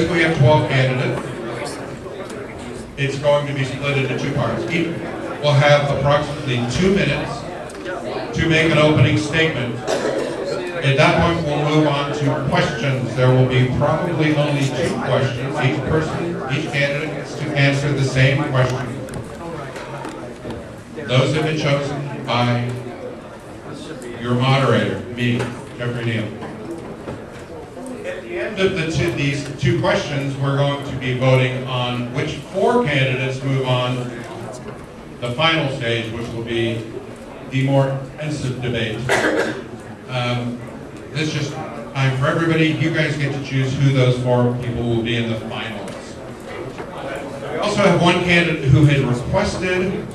because we have 12 candidates, it's going to be split into two parts. Each will have approximately 2 minutes to make an opening statement. At that point, we'll move on to questions. There will be probably only 2 questions. Each candidate gets to answer the same question. Those have been chosen by your moderator, me, Jeffrey Neal. At the end of these 2 questions, we're going to be voting on which 4 candidates move on the final stage, which will be the more intensive debate. This is just time for everybody. You guys get to choose who those 4 people will be in the finals. We also have one candidate who had requested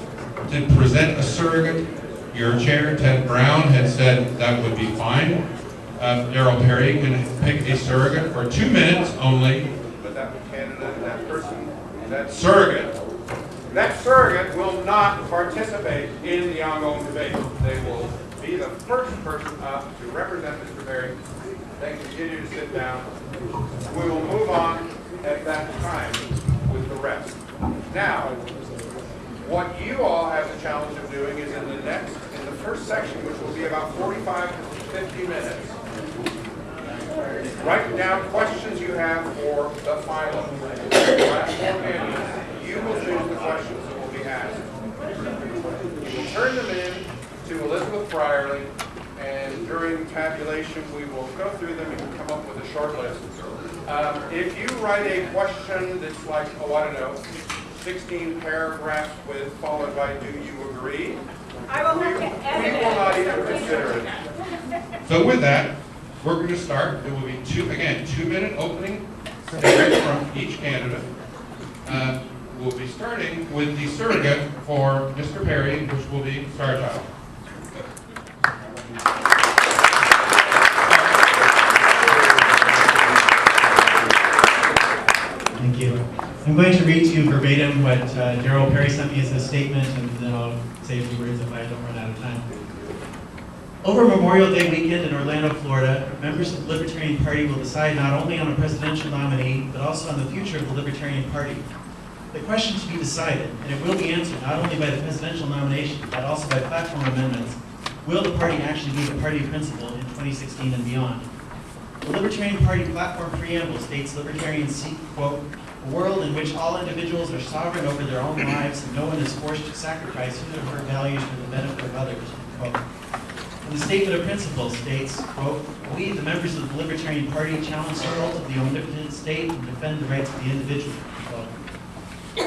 to present a surrogate. Your chair, Ted Brown, had said that would be fine. Darrell Perry can pick a surrogate for 2 minutes only. But that candidate, that person, that surrogate will not participate in the ongoing debate. They will be the first person up to represent Mr. Perry. They continue to sit down. We will move on at that time with the rest. Now, what you all have the challenge of doing is in the first section, which will be about 45 to 50 minutes, write down questions you have for the final. The last 4 candidates, you will choose the questions that will be asked. You will turn them in to Elizabeth Brierly, and during tabulation, we will go through them and come up with a short list. If you write a question that's like, oh, I don't know, 16 paragraphs followed by "Do you agree?" I will have to edit it. We will not even consider it. So with that, we're going to start. There will be 2-minute opening statements from each candidate. We'll be starting with the surrogate for Mr. Perry, which will be Starchild. Thank you. I'm going to read to you verbatim what Darrell Perry sent me as a statement, and then I'll say a few words if I don't run out of time. Over Memorial Day weekend in Orlando, Florida, members of the Libertarian Party will decide not only on a presidential nominee, but also on the future of the Libertarian Party. The question to be decided, and it will be answered not only by the presidential nomination, but also by platform amendments, will the party actually be the party of principle in 2016 and beyond? The Libertarian Party platform preamble states libertarians seek, quote, a world in which all individuals are sovereign over their own lives and no one is forced to sacrifice his or her values for the benefit of others, quote. And the statement of principles states, quote, we, the members of the Libertarian Party, challenge the cult of the omnipotent state and defend the rights of the individual, quote.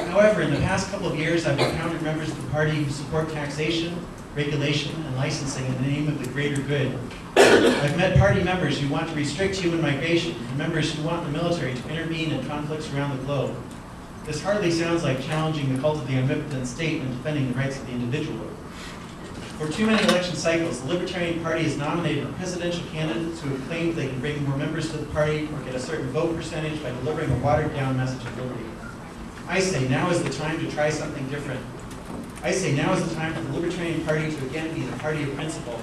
However, in the past couple of years, I've encountered members of the party who support taxation, regulation, and licensing in the name of the greater good. I've met party members who want to restrict human migration, and members who want the military to intervene in conflicts around the globe. This hardly sounds like challenging the cult of the omnipotent state and defending the rights of the individual. For too many election cycles, the Libertarian Party has nominated presidential candidates who have claimed they can bring more members to the party or get a certain vote percentage by delivering a watered-down message of liberty. I say now is the time to try something different. I say now is the time for the Libertarian Party to again be the party of principle.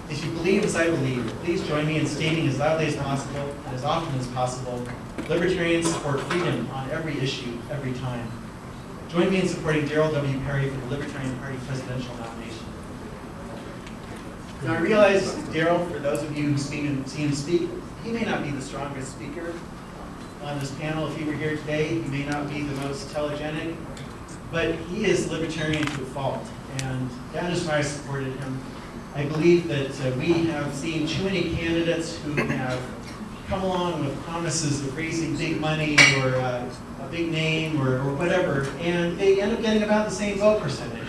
If you believe as I believe, please join me in stating as loudly as possible and as often as possible, Libertarians support freedom on every issue, every time. Join me in supporting Darrell W. Perry for the Libertarian Party presidential nomination. Now I realize Darrell, for those of you who've seen him speak, he may not be the strongest speaker on this panel. If he were here today, he may not be the most telegenic, but he is libertarian to a fault, and that is why I supported him. I believe that we have seen too many candidates who have come along with promises of raising big money or a big name or whatever, and they end up getting about the same vote percentage.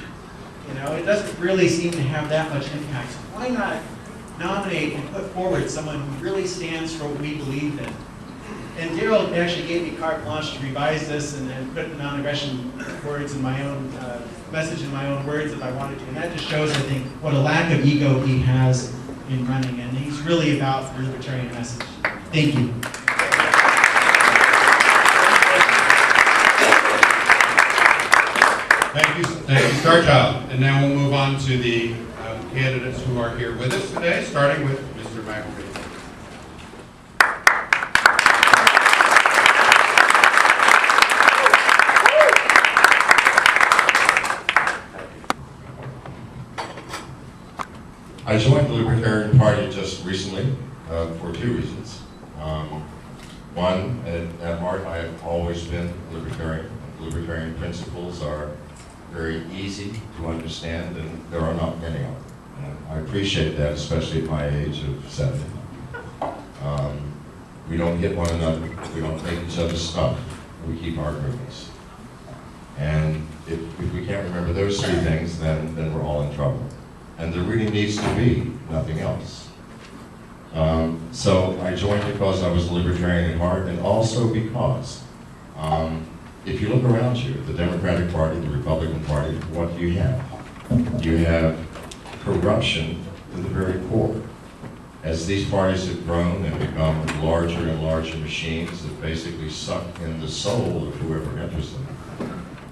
You know, it doesn't really seem to have that much impact. So why not nominate and put forward someone who really stands for what we believe in? And Darrell actually gave me carte blanche to revise this and put the non-aggression words in my own message in my own words if I wanted to. And that just shows, I think, what a lack of ego he has in running. And he's really about the libertarian message. Thank you. Thank you, Starchild. And now we'll move on to the candidates who are here with us today, starting with Mr. McAfee. I joined the Libertarian Party just recently for two reasons. One, at heart, I have always been libertarian. Libertarian principles are very easy to understand, and there are not many of them. And I appreciate that, especially at my age of 70. We don't hit one another. We don't make each other stop. We keep our agreements. And if we can't remember those three things, then we're all in trouble. And there really needs to be nothing else. So I joined because I was a libertarian at heart, and also because if you look around you, the Democratic Party, the Republican Party, what do you have? You have corruption to the very core. As these parties have grown and become larger and larger machines that basically suck in the soul of whoever enters them,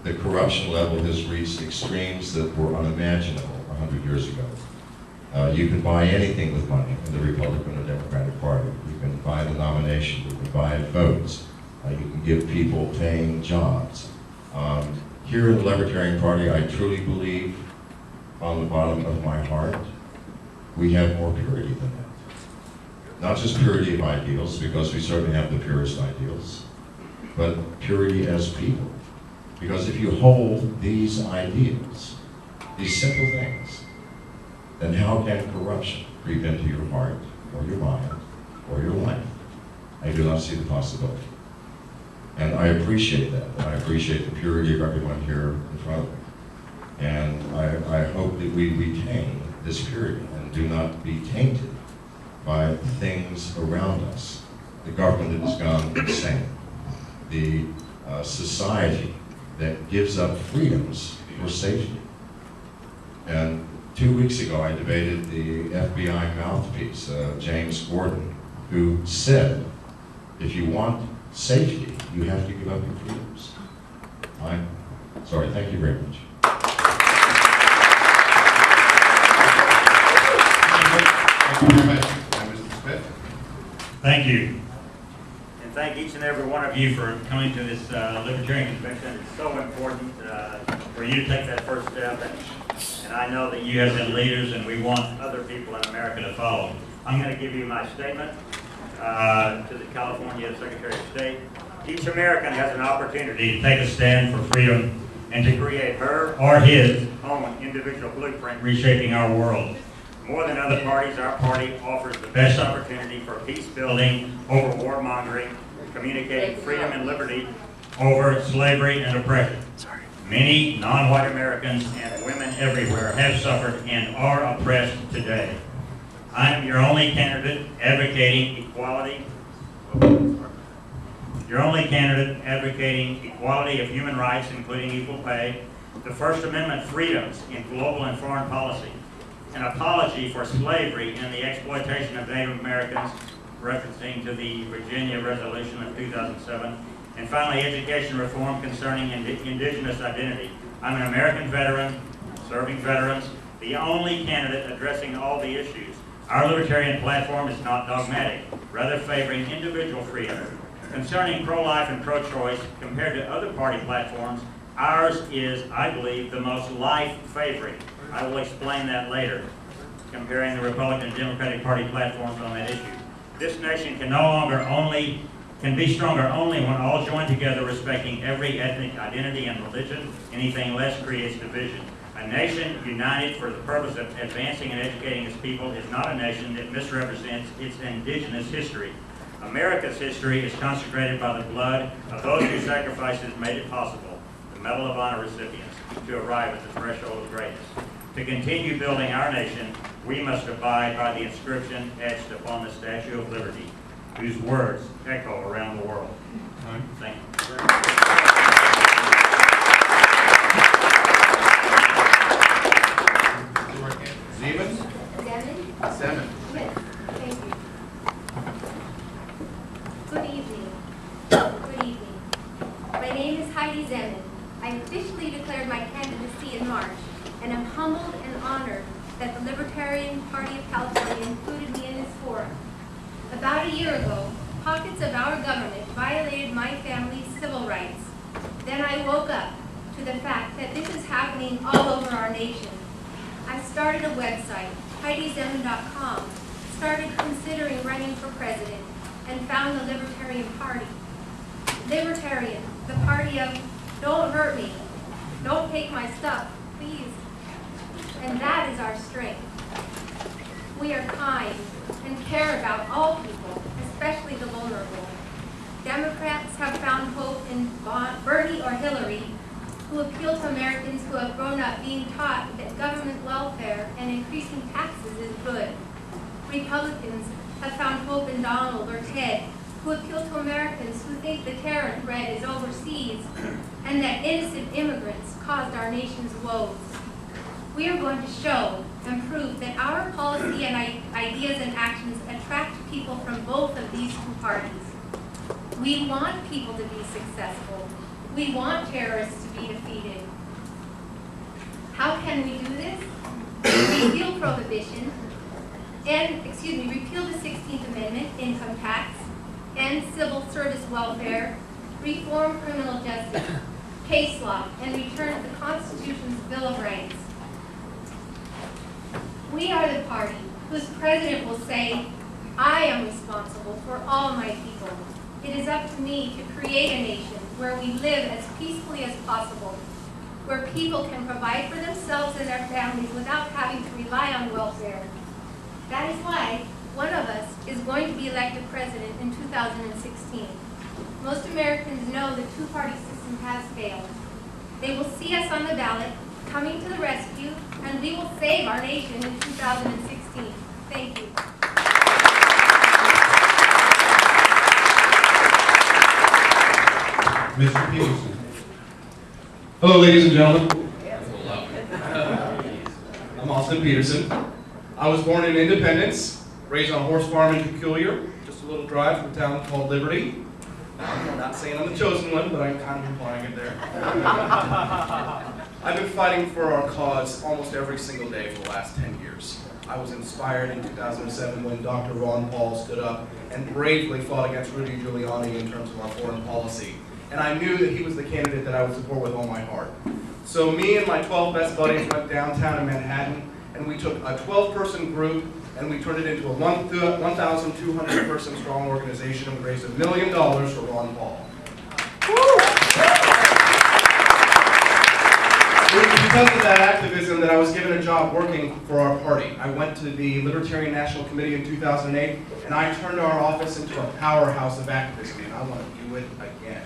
the corruption level has reached extremes that were unimaginable 100 years ago. You can buy anything with money in the Republican or Democratic Party. You can buy the nomination, you can buy votes, you can give people paying jobs. Here in the Libertarian Party, I truly believe, on the bottom of my heart, we have more purity than that. Not just purity of ideals, because we certainly have the purest ideals, but purity as people. Because if you hold these ideals, these simple things, then how can corruption creep into your heart, or your mind, or your life? I do not see the possibility. And I appreciate that, and I appreciate the purity of everyone here in front of me. And I hope that we retain this purity and do not be tainted by things around us. The government that has gone insane. The society that gives up freedoms for safety. And 2 weeks ago, I debated the FBI mouthpiece, James Gordon, who said, if you want safety, you have to give up your freedoms. I'm sorry, thank you very much. Thank you very much. Mr. Smith? Thank you. And thank each and every one of you for coming to this Libertarian Convention. It's so important for you to take that first step. And I know that you have been leaders, and we want other people in America to follow. I'm going to give you my statement to the California Secretary of State. Each American has an opportunity to take a stand for freedom and to create her or his own individual blueprint reshaping our world. More than other parties, our party offers the best opportunity for peace building over warmongering, communicating freedom and liberty over slavery and oppression. Many non-white Americans and women everywhere have suffered and are oppressed today. I am your only candidate advocating equality. Your only candidate advocating equality of human rights, including equal pay, the First Amendment freedoms in global and foreign policy, an apology for slavery and the exploitation of Native Americans, referencing to the Virginia Resolution of 2007, and finally, education reform concerning indigenous identity. I'm an American veteran, serving veterans, the only candidate addressing all the issues. Our libertarian platform is not dogmatic, rather favoring individual freedom. Concerning pro-life and pro-choice, compared to other party platforms, ours is, I believe, the most life-favoring. I will explain that later, comparing the Republican and Democratic Party platforms on that issue. This nation can be stronger only when all join together respecting every ethnic identity and religion. Anything less creates division. A nation united for the purpose of advancing and educating its people is not a nation that misrepresents its indigenous history. America's history is consecrated by the blood of those whose sacrifices made it possible, the Medal of Honor recipients, to arrive at the threshold of greatness. To continue building our nation, we must abide by the inscription etched upon the Statue of Liberty, whose words echo around the world. Thank you. Siemens? Seven. Yes, thank you. Good evening. Good evening. My name is Heidi Zeman. I officially declared my candidacy in March, and am humbled and honored that the Libertarian Party of California included me in this forum. About a year ago, pockets of our government violated my family's civil rights. Then I woke up to the fact that this is happening all over our nation. I started a website HeidiZemin.com, started considering running for president and found the Libertarian Party. Libertarian, the party of don't hurt me, don't take my stuff, please. And that is our strength. We are kind and care about all people, especially the vulnerable. Democrats have found hope in Bernie or Hillary, who appeal to Americans who have grown up being taught that government welfare and increasing taxes is good. Republicans have found hope in Donald or Ted, who appeal to Americans who think the terror threat is overseas and that innocent immigrants caused our nation's woes. We are going to show and prove that our policy and ideas and actions attract people from both of these two parties. We want people to be successful. We want terrorists to be defeated. How can we do this? Repeal prohibition, repeal the 16th Amendment, income tax, end civil service welfare, reform criminal justice, case law, and return the Constitution's Bill of Rights. We are the party whose president will say, I am responsible for all my people. It is up to me to create a nation where we live as peacefully as possible, where people can provide for themselves and their families without having to rely on welfare. That is why one of us is going to be elected president in 2016. Most Americans know the two-party system has failed. They will see us on the ballot, coming to the rescue, and we will save our nation in 2016. Thank you. Mr. Peterson. Hello, ladies and gentlemen. I'm Austin Peterson. I was born in Independence, raised on a horse farm in Peculiar, just a little drive from a town called Liberty. I'm not saying I'm the chosen one, but I'm kind of implying it there. I've been fighting for our cause almost every single day for the last 10 years. I was inspired in 2007 when Dr. Ron Paul stood up and bravely fought against Rudy Giuliani in terms of our foreign policy. And I knew that he was the candidate that I would support with all my heart. So me and my 12 best buddies went downtown in Manhattan, and we took a 12-person group and we turned it into a 1,200-person strong organization, and we raised $1 million for Ron Paul. It was because of that activism that I was given a job working for our party. I went to the Libertarian National Committee in 2008, and I turned our office into a powerhouse of activism, and I want to do it again.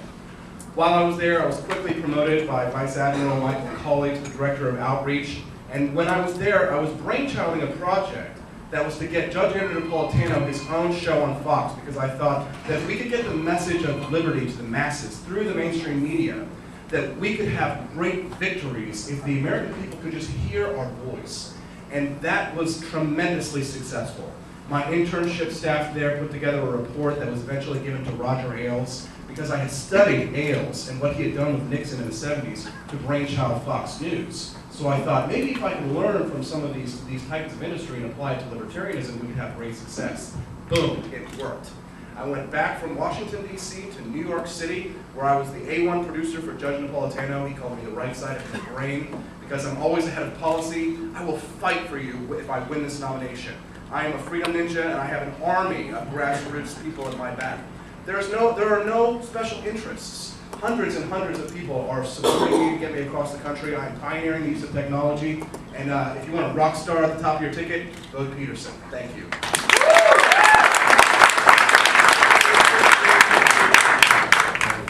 While I was there, I was quickly promoted by Vice Admiral Michael Colley to the Director of Outreach, and when I was there, I was brainchilding a project that was to get Judge Andrew Napolitano his own show on Fox, because I thought that if we could get the message of liberty to the masses through the mainstream media, that we could have great victories if the American people could just hear our voice. And that was tremendously successful. My internship staff there put together a report that was eventually given to Roger Ailes, because I had studied Ailes and what he had done with Nixon in the 70s to brainchild Fox News. So I thought, maybe if I could learn from some of these types of industry and apply it to libertarianism, we could have great success. Boom, it worked. I went back from Washington, D.C. to New York City, where I was the A1 producer for Judge Napolitano. He called me the right side of his brain, because I'm always ahead of policy. I will fight for you if I win this nomination. I am a freedom ninja, and I have an army of grassroots people in my back. There are no special interests. Hundreds and hundreds of people are supporting me to get me across the country. I'm pioneering the use of technology. And if you want a rock star at the top of your ticket, vote Peterson. Thank you.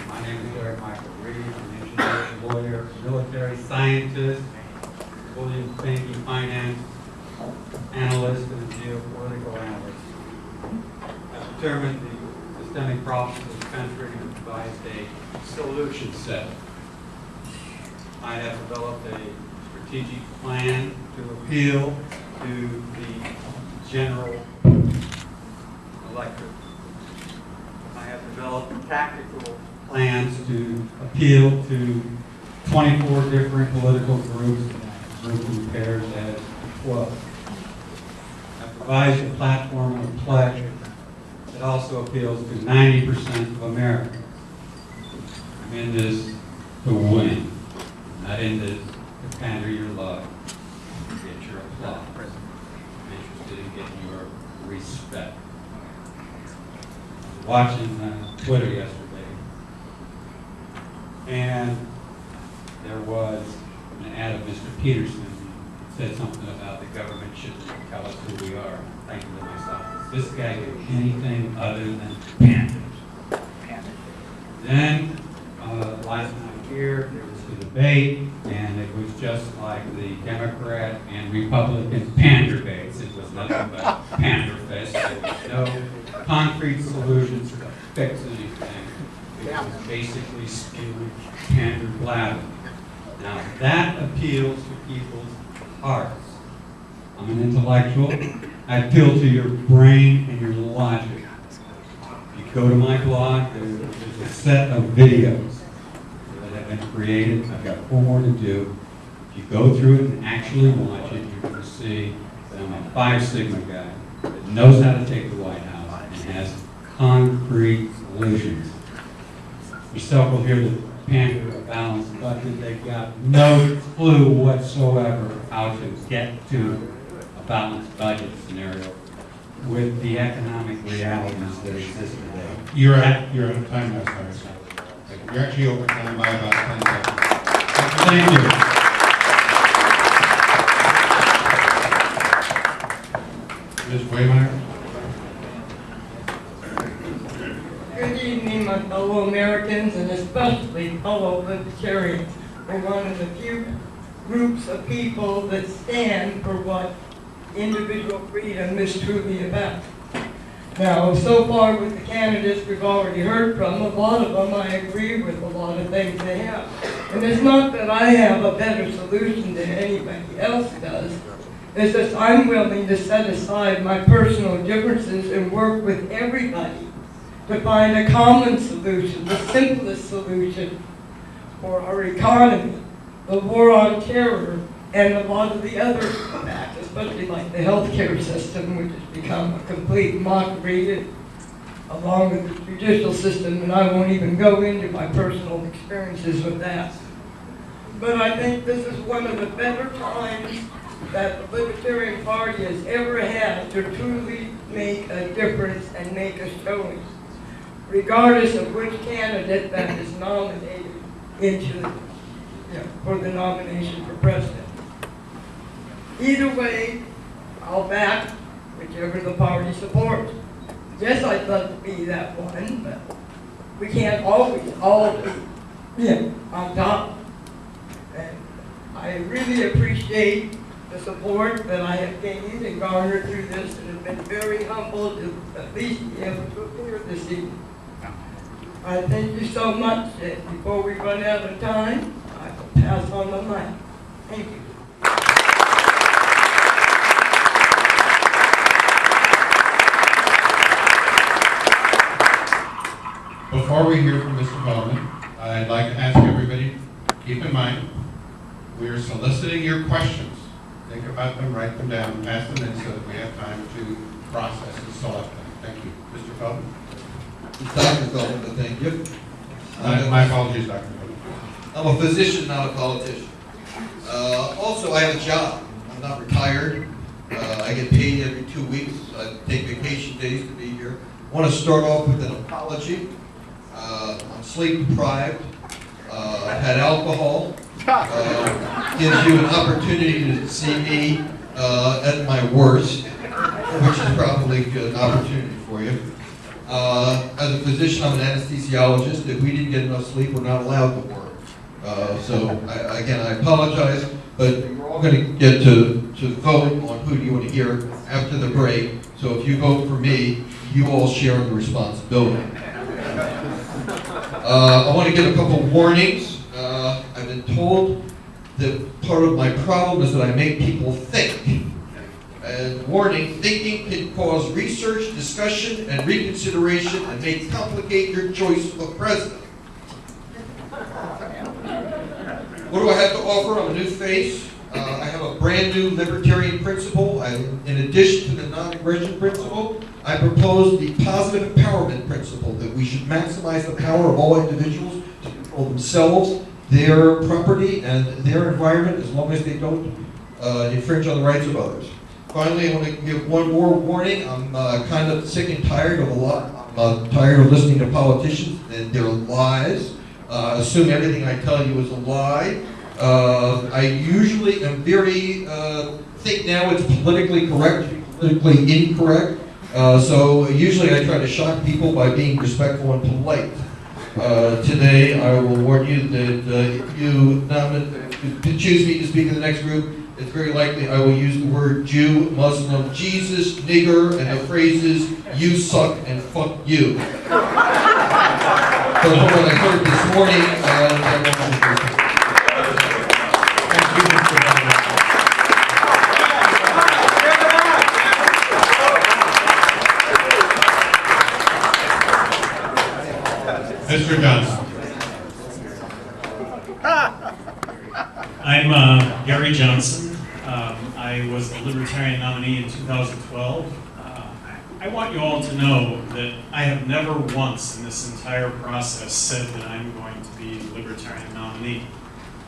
My name is Eric Michael Reed. I'm an engineer, lawyer, military scientist, Williams banking finance analyst, and geopolitical analyst. I've determined the systemic problems of the country and devised a solution set. I have developed a strategic plan to appeal to the general electorate. I have developed tactical plans to appeal to 24 different political groups, grouped in pairs as 12. I've devised a platform of pledge that also appeals to 90% of Americans. I'm in this to win, not in this to pander your love, get your applause, make get your respect. Watching Twitter yesterday, and there was an ad of Mr. Peterson that said something about the government shouldn't tell us who we are. I'm thinking to myself, is this guy do anything other than pander? Then, last night here, there was a debate, and it was just like the Democrat and Republican pander debates. It was nothing but pander fest. There was no concrete solutions to fix anything. It was basically spewing pander blather. Now, that appeals to people's hearts. I'm an intellectual. I appeal to your brain and your logic. If you go to my blog, there's a set of videos that have been created. I've got 4 more to do. If you go through it and actually watch it, you're going to see that I'm a 5 Sigma guy that knows how to take the White House and has concrete solutions. Yourself will hear the pander a balanced budget. They've got no clue whatsoever how to get to a balanced budget scenario with the economic realities that exist today. You're out of time now, sorry. You're actually over time by about 10 seconds. Thank you. Ms. Waymire? Good evening, my fellow Americans, and especially fellow libertarians. We're one of the few groups of people that stand for what individual freedom is truly about. Now, so far with the candidates we've already heard from, a lot of them I agree with a lot of things they have. And it's not that I have a better solution than anybody else does. It's just I'm willing to set aside my personal differences and work with everybody to find a common solution, the simplest solution for our economy, the war on terror, and a lot of the other facts, especially like the healthcare system, which has become a complete mockery, along with the judicial system, and I won't even go into my personal experiences with that. But I think this is one of the better times that the Libertarian Party has ever had to truly make a difference and make a showing, regardless of which candidate that is nominated for the nomination for president. Either way, I'll back whichever the party supports. Yes, I'd love to be that one, but we can't always all be on top. And I really appreciate the support that I have gained and garnered through this, and have been very humbled to at least be able to appear this evening. I thank you so much, and before we run out of time, I will pass on the mic. Thank you. Before we hear from Mr. Feldman, I'd like to ask everybody, keep in mind, we are soliciting your questions. Think about them, write them down, pass them in so that we have time to process and select them. Thank you. Mr. Feldman? Dr. Feldman, thank you. My apologies, Dr. Feldman. I'm a physician, not a politician. Also, I have a job. I'm not retired. I get paid every 2 weeks. I take vacation days to be here. I want to start off with an apology. I'm sleep deprived. I've had alcohol. Gives you an opportunity to see me at my worst, which is probably an opportunity for you. As a physician, I'm an anesthesiologist. If we didn't get enough sleep, we're not allowed to work. Again, I apologize, but we're all going to get to vote on who you want to hear after the break. So if you vote for me, you all share in the responsibility. I want to give a couple warnings. I've been told that part of my problem is that I make people think. And warning, thinking can cause research, discussion, and reconsideration and may complicate your choice of president. What do I have to offer? I'm a new face. I have a brand new libertarian principle. In addition to the non-aggression principle, I propose the positive empowerment principle, that we should maximize the power of all individuals to control themselves, their property, and their environment as long as they don't infringe on the rights of others. Finally, I want to give one more warning. I'm kind of sick and tired of tired of listening to politicians and their lies. Assume everything I tell you is a lie. I usually am very, think now it's politically correct, politically incorrect. So usually I try to shock people by being respectful and polite. Today I will warn you that if you choose me to speak in the next group, it's very likely I will use the word Jew, Muslim, Jesus, nigger, and the phrases "you suck" and "fuck you." So from what I heard this morning, Mr. Johnson. I'm Gary Johnson. I was the Libertarian nominee in 2012. I want you all to know that I have never once in this entire process said that I'm going to be the Libertarian nominee.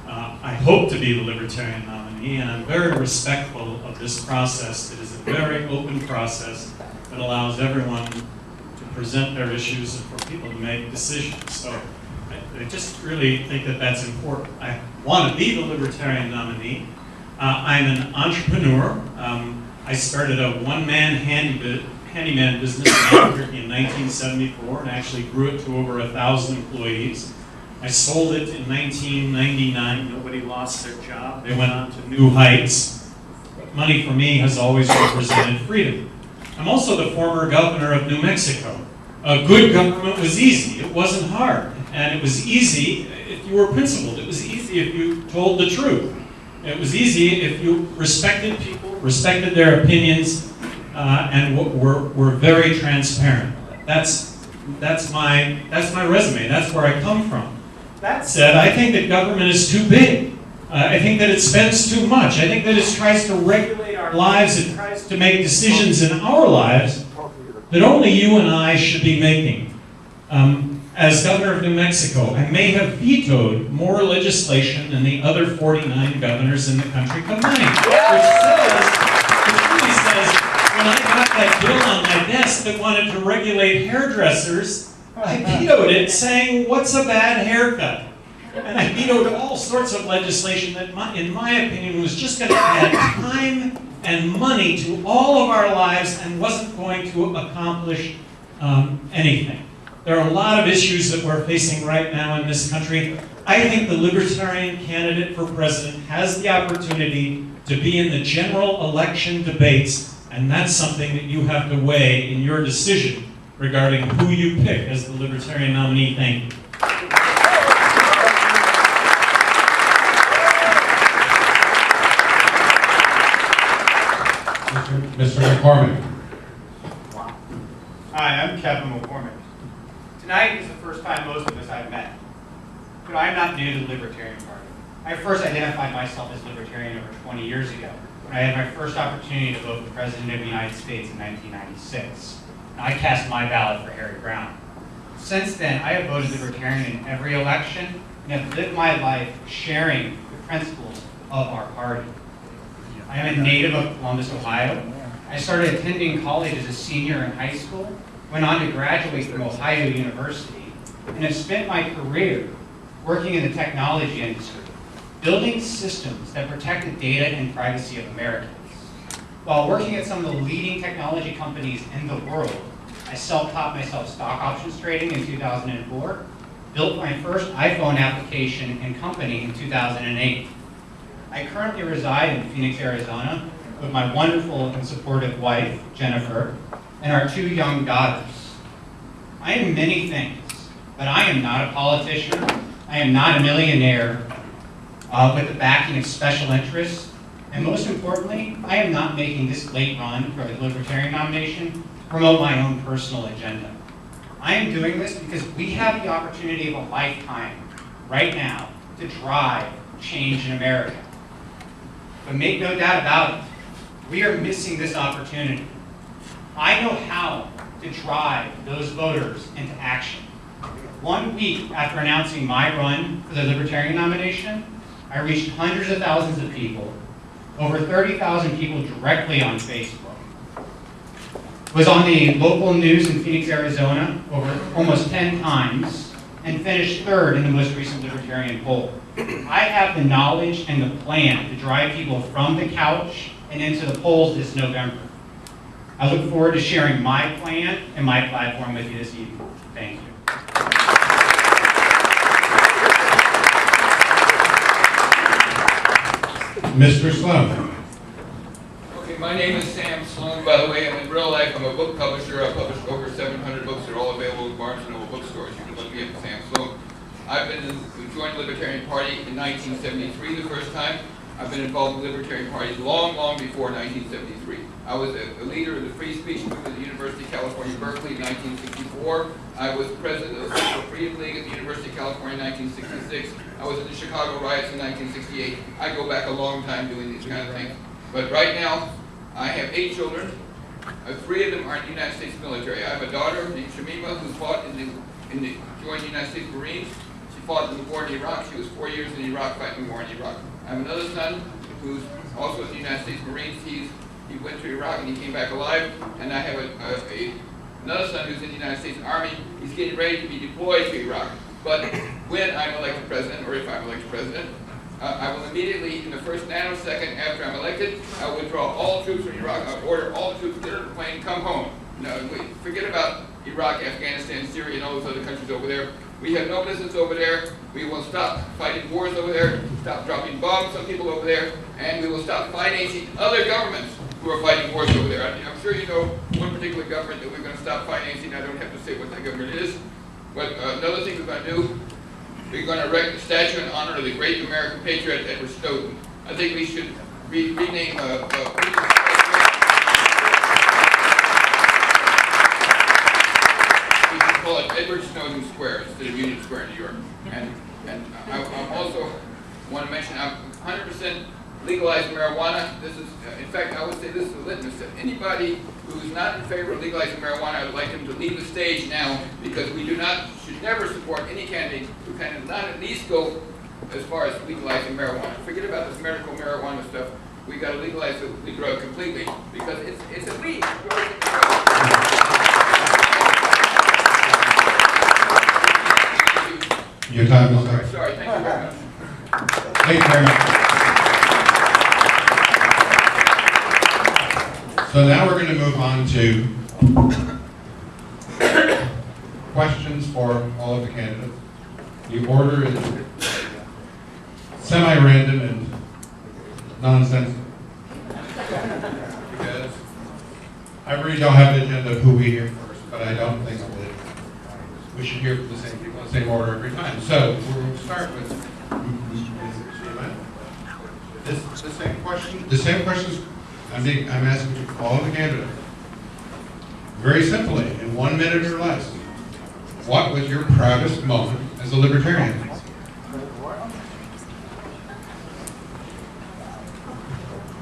I hope to be the Libertarian nominee, and I'm very respectful of this process. It is a very open process that allows everyone to present their issues and for people to make decisions. So I just really think that that's important. I want to be the Libertarian nominee. I'm an entrepreneur. I started a one-man handyman business in 1974 and actually grew it to over 1,000 employees. I sold it in 1999. Nobody lost their job. They went on to new heights. Money for me has always represented freedom. I'm also the former governor of New Mexico. Good government was easy. It wasn't hard. And it was easy if you were principled. It was easy if you told the truth. It was easy if you respected people, respected their opinions, and were very transparent. That's my resume. That's where I come from. That said, I think that government is too big. I think that it spends too much. I think that it tries to regulate our lives. It tries to make decisions in our lives that only you and I should be making. As governor of New Mexico, I may have vetoed more legislation than the other 49 governors in the country combined, which really says, when I got that bill on my desk that wanted to regulate hairdressers, I vetoed it saying, what's a bad haircut? And I vetoed all sorts of legislation that, in my opinion, was just going to add time and money to all of our lives and wasn't going to accomplish anything. There are a lot of issues that we're facing right now in this country. I think the Libertarian candidate for president has the opportunity to be in the general election debates, and that's something that you have to weigh in your decision regarding who you pick as the Libertarian nominee. Thank you. Mr. McCormick. Hi, I'm Kevin McCormick. Tonight is the first time most of us I've met, but I'm not new to the Libertarian Party. I first identified myself as Libertarian over 20 years ago, when I had my first opportunity to vote for President of the United States in 1996. And I cast my ballot for Harry Brown. Since then, I have voted Libertarian in every election and have lived my life sharing the principles of our party. I am a native of Columbus, Ohio. I started attending college as a senior in high school, went on to graduate from Ohio University, and have spent my career working in the technology industry, building systems that protect the data and privacy of Americans. While working at some of the leading technology companies in the world, I self-taught myself stock options trading in 2004, built my first iPhone application and company in 2008. I currently reside in Phoenix, Arizona, with my wonderful and supportive wife, Jennifer, and our 2 young daughters. I am many things, but I am not a politician. I am not a millionaire with the backing of special interests. And most importantly, I am not making this late run for the Libertarian nomination to promote my own personal agenda. I am doing this because we have the opportunity of a lifetime right now to drive change in America. But make no doubt about it, we are missing this opportunity. I know how to drive those voters into action. 1 week after announcing my run for the Libertarian nomination, I reached hundreds of thousands of people, over 30,000 people directly on Facebook. Was on the local news in Phoenix, Arizona, over almost 10 times, and finished third in the most recent Libertarian poll. I have the knowledge and the plan to drive people from the couch and into the polls this November. I look forward to sharing my plan and my platform with you this evening. Thank you. Mr. Sloan. Okay, my name is Sam Sloan, by the way, and in real life I'm a book publisher. I published over 700 books. They're all available in Barnes & Noble bookstores. You can look me up, Sam Sloan. We joined the Libertarian Party in 1973 the first time. I've been involved in the Libertarian Party long, long before 1973. I was a leader of the free speech movement at the University of California, Berkeley in 1964. I was president of the Central Freedom League at the University of California in 1966. I was at the Chicago riots in 1968. I go back a long time doing these kind of things. But right now, I have 8 children. 3 of them are in the United States military. I have a daughter named Shamima who fought joined the United States Marines. She fought in the war in Iraq. She was 4 years in Iraq fighting the war in Iraq. I have another son who's also in the United States Marines. He went to Iraq and he came back alive. And I have another son who's in the United States Army. He's getting ready to be deployed to Iraq. But when I'm elected president, or if I'm elected president, I will immediately, in the first nanosecond after I'm elected, I will withdraw all troops from Iraq. I'll order all the troops to get on the plane, come home. No, forget about Iraq, Afghanistan, Syria, and all those other countries over there. We have no business over there. We will stop fighting wars over there, stop dropping bombs on people over there, and we will stop financing other governments who are fighting wars over there. I'm sure you know one particular government that we're going to stop financing. I don't have to say what that government is. But another thing we're going to do, we're going to erect a statue in honor of the great American patriot Edward Snowden. I think we should rename we should call it Edward Snowden Square instead of Union Square in New York. And I also want to mention I'm 100% legalized marijuana. This is, in fact, I would say this is a litmus test. Anybody who's not in favor of legalizing marijuana, I would like them to leave the stage now, because we should never support any candidate who can not at least go as far as legalizing marijuana. Forget about this medical marijuana stuff. We got to legalize the drug completely, because it's a weed. Your time is up. Sorry, thank you very much. Thank you very much. So now we're going to move on to questions for all of the candidates. The order is semi-random and nonsensical. Because I really don't have an agenda of who we hear first, but I don't think that we should hear from the same people in the same order every time. So we'll start with the same question. I'm asking all of the candidates. Very simply, in 1 minute or less, what was your proudest moment as a libertarian?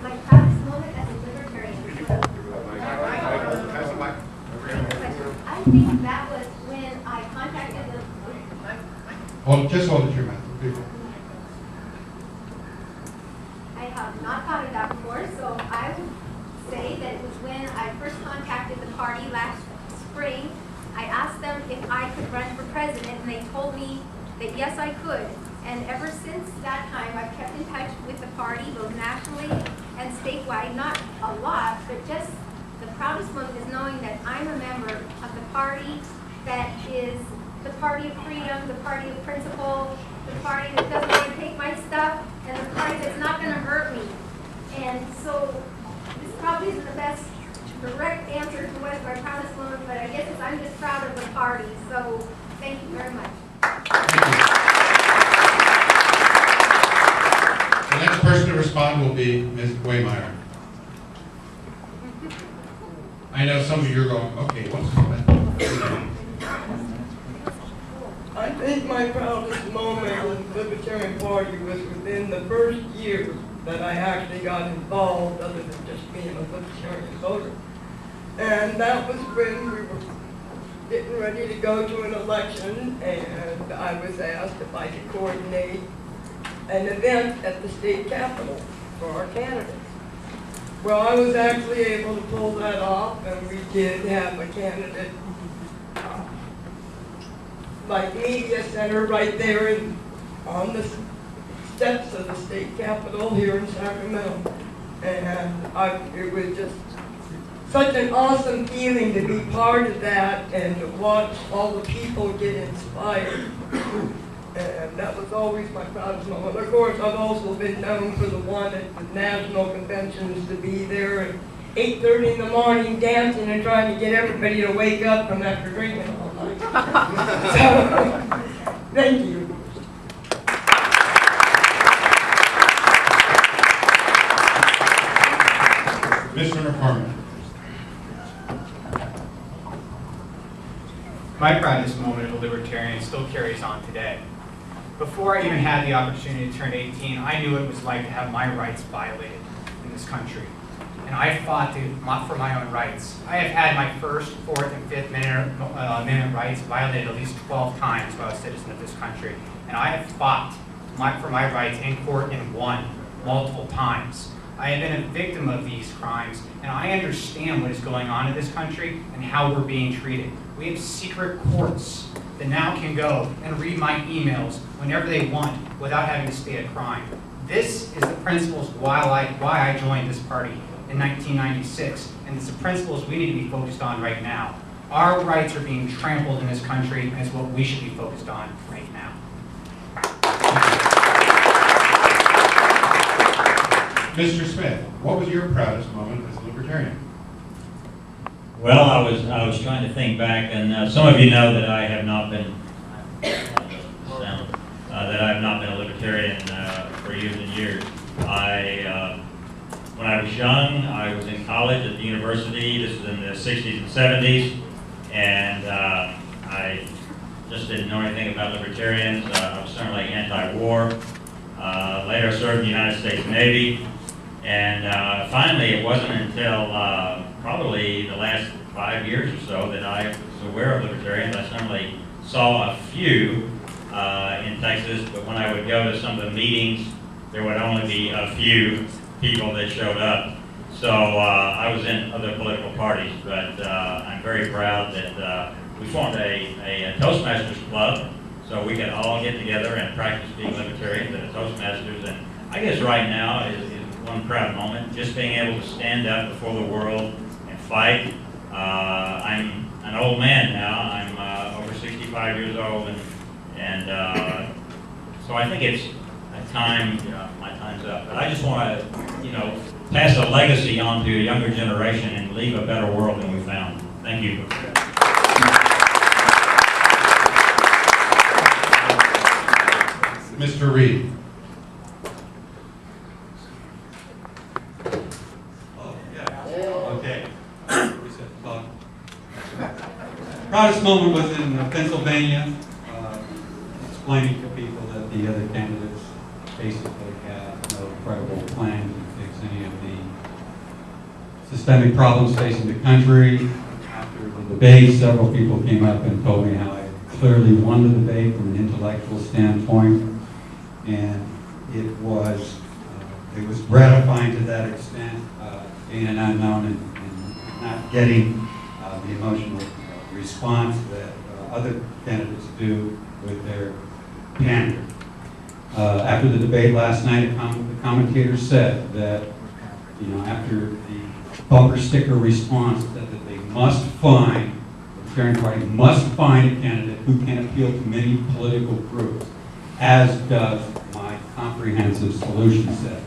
My proudest moment as a libertarian. I think that was when I contacted the... Well, just hold it to your mouth. I have not thought of that before, so I would say that it was when I first contacted the party last spring. I asked them if I could run for president, and they told me that yes, I could. And ever since that time, I've kept in touch with the party, both nationally and statewide. Not a lot, but just the proudest moment is knowing that I'm a member of the party that is the party of freedom, the party of principle, the party that doesn't want to take my stuff, and the party that's not going to hurt me. And so this probably isn't the best direct answer to what is my proudest moment, but I guess it's I'm just proud of the party. So thank you very much. The next person to respond will be Ms. Waymeyer. I know some of you are going, okay, what's that? I think my proudest moment with the Libertarian Party was within the first year that I actually got involved, other than just being a Libertarian voter. And that was when we were getting ready to go to an election, and I was asked if I could coordinate an event at the state capitol. for our candidates. Well, I was actually able to pull that off, and we did have a candidate like media center right there on the steps of the state capitol here in Sacramento. And it was just such an awesome feeling to be part of that and to watch all the people get inspired. And that was always my proudest moment. Of course, I've also been known for the one at the national conventions to be there at 8:30 in the morning dancing and trying to get everybody to wake up from after drinking all night. So, thank you. Mr. McCormick. My proudest moment of a libertarian still carries on today. Before I even had the opportunity to turn 18, I knew what it was like to have my rights violated in this country. And I fought for my own rights. I have had my first, fourth, and fifth amendment rights violated at least 12 times while I was a citizen of this country. And I have fought for my rights in court and won multiple times. I have been a victim of these crimes, and I understand what is going on in this country and how we're being treated. We have secret courts that now can go and read my emails whenever they want without having to state a crime. This is the principles why I joined this party in 1996, and it's the principles we need to be focused on right now. Our rights are being trampled in this country, and it's what we should be focused on right now. Mr. Smith, what was your proudest moment as a libertarian? Well, I was trying to think back, and some of you know that I have not been a libertarian for years and years. When I was young, I was in college at the university. This was in the 60s and 70s, and I just didn't know anything about libertarians. I was certainly anti-war. Later, I served in the United States Navy, and finally, it wasn't until probably the last 5 years or so that I was aware of libertarians. I certainly saw a few in Texas, but when I would go to some of the meetings, there would only be a few people that showed up. So I was in other political parties, but I'm very proud that we formed a Toastmasters club, so we could all get together and practice being libertarians at a Toastmasters. And I guess right now is one proud moment, just being able to stand up before the world and fight. I'm an old man now. I'm over 65 years old, and so I think it's a time. My time's up. But I just want to, pass a legacy on to a younger generation and leave a better world than we found. Thank you. Mr. Reed. Okay. Proudest moment was in Pennsylvania, explaining to people that the other candidates basically had no credible plan to fix any of the systemic problems facing the country. After the debate, several people came up and told me how I clearly won the debate from an intellectual standpoint, and it was gratifying to that extent, being an unknown and not getting the emotional response that other candidates do with their candor. After the debate last night, the commentator said that, after the bumper sticker response, that they must find, the Libertarian Party must find a candidate who can appeal to many political groups, as does my comprehensive solution set.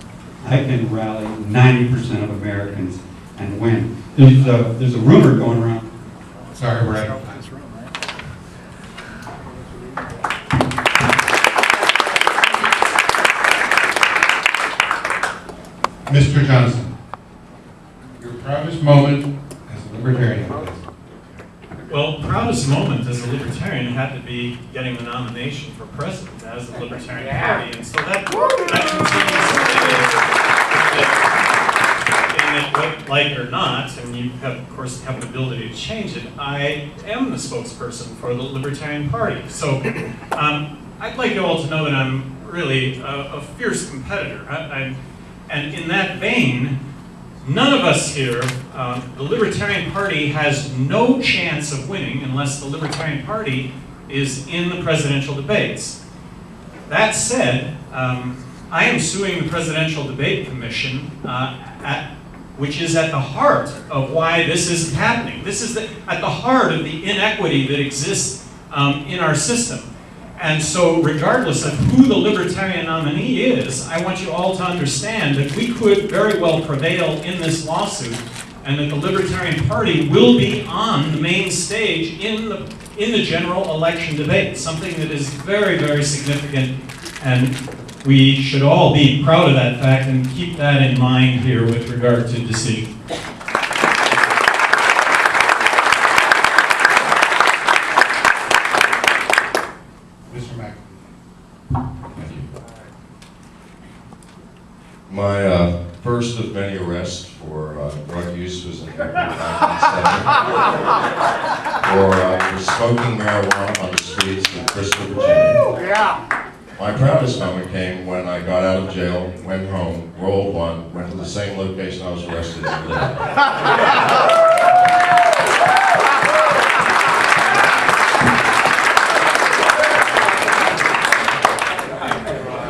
I can rally 90% of Americans and win. There's a rumor going around. Sorry, we're out of time. Mr. Johnson, your proudest moment as a libertarian, please. Well, proudest moment as a libertarian had to be getting the nomination for president as the Libertarian Party, and so that continues in it, like it or not, and you have, of course, have the ability to change it. I am the spokesperson for the Libertarian Party, so I'd like you all to know that I'm really a fierce competitor. And in that vein, none of us here, the Libertarian Party has no chance of winning unless the Libertarian Party is in the presidential debates. That said, I am suing the Presidential Debate Commission, which is at the heart of why this isn't happening. This is at the heart of the inequity that exists in our system. And so regardless of who the Libertarian nominee is, I want you all to understand that we could very well prevail in this lawsuit and that the Libertarian Party will be on the main stage in the general election debate, something that is very, very significant, and we should all be proud of that fact and keep that in mind here with regard to decision. Mr. Mack. Thank you. My first of many arrests for drug use was in 1970 for smoking marijuana on the streets of Bristol, Virginia. Yeah. My proudest moment came when I got out of jail, went home, rolled one, went to the same location I was arrested and lived.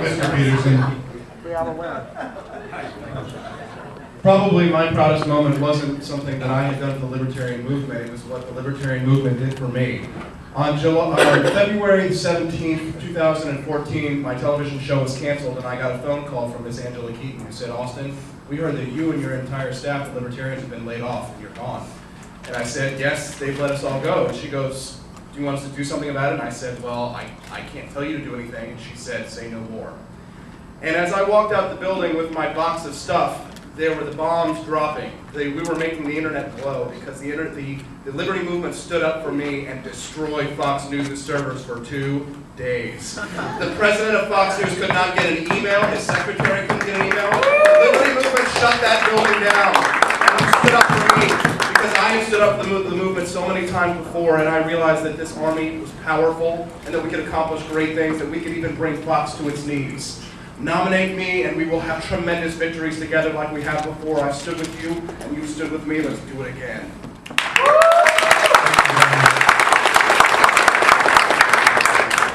Mr. Peterson. Probably my proudest moment wasn't something that I had done for the Libertarian movement, it was what the Libertarian movement did for me. On February 17th, 2014, my television show was canceled and I got a phone call from Miss Angela Keaton who said, "Austin, we heard that you and your entire staff of Libertarians have been laid off and you're gone." And I said, "Yes, they've let us all go." And she goes, "Do you want us to do something about it?" And I said, "Well, I can't tell you to do anything." And she said, "Say no more." And as I walked out the building with my box of stuff, there were the bombs dropping. We were making the internet blow because the Liberty Movement stood up for me and destroyed Fox News' servers for 2 days. The president of Fox News could not get an email, his secretary couldn't get an email. The Liberty Movement shut that building down and stood up for me because I had stood up for the movement so many times before, and I realized that this army was powerful and that we could accomplish great things, that we could even bring Fox to its knees. Nominate me and we will have tremendous victories together like we have before. I stood with you and you stood with me. Let's do it again.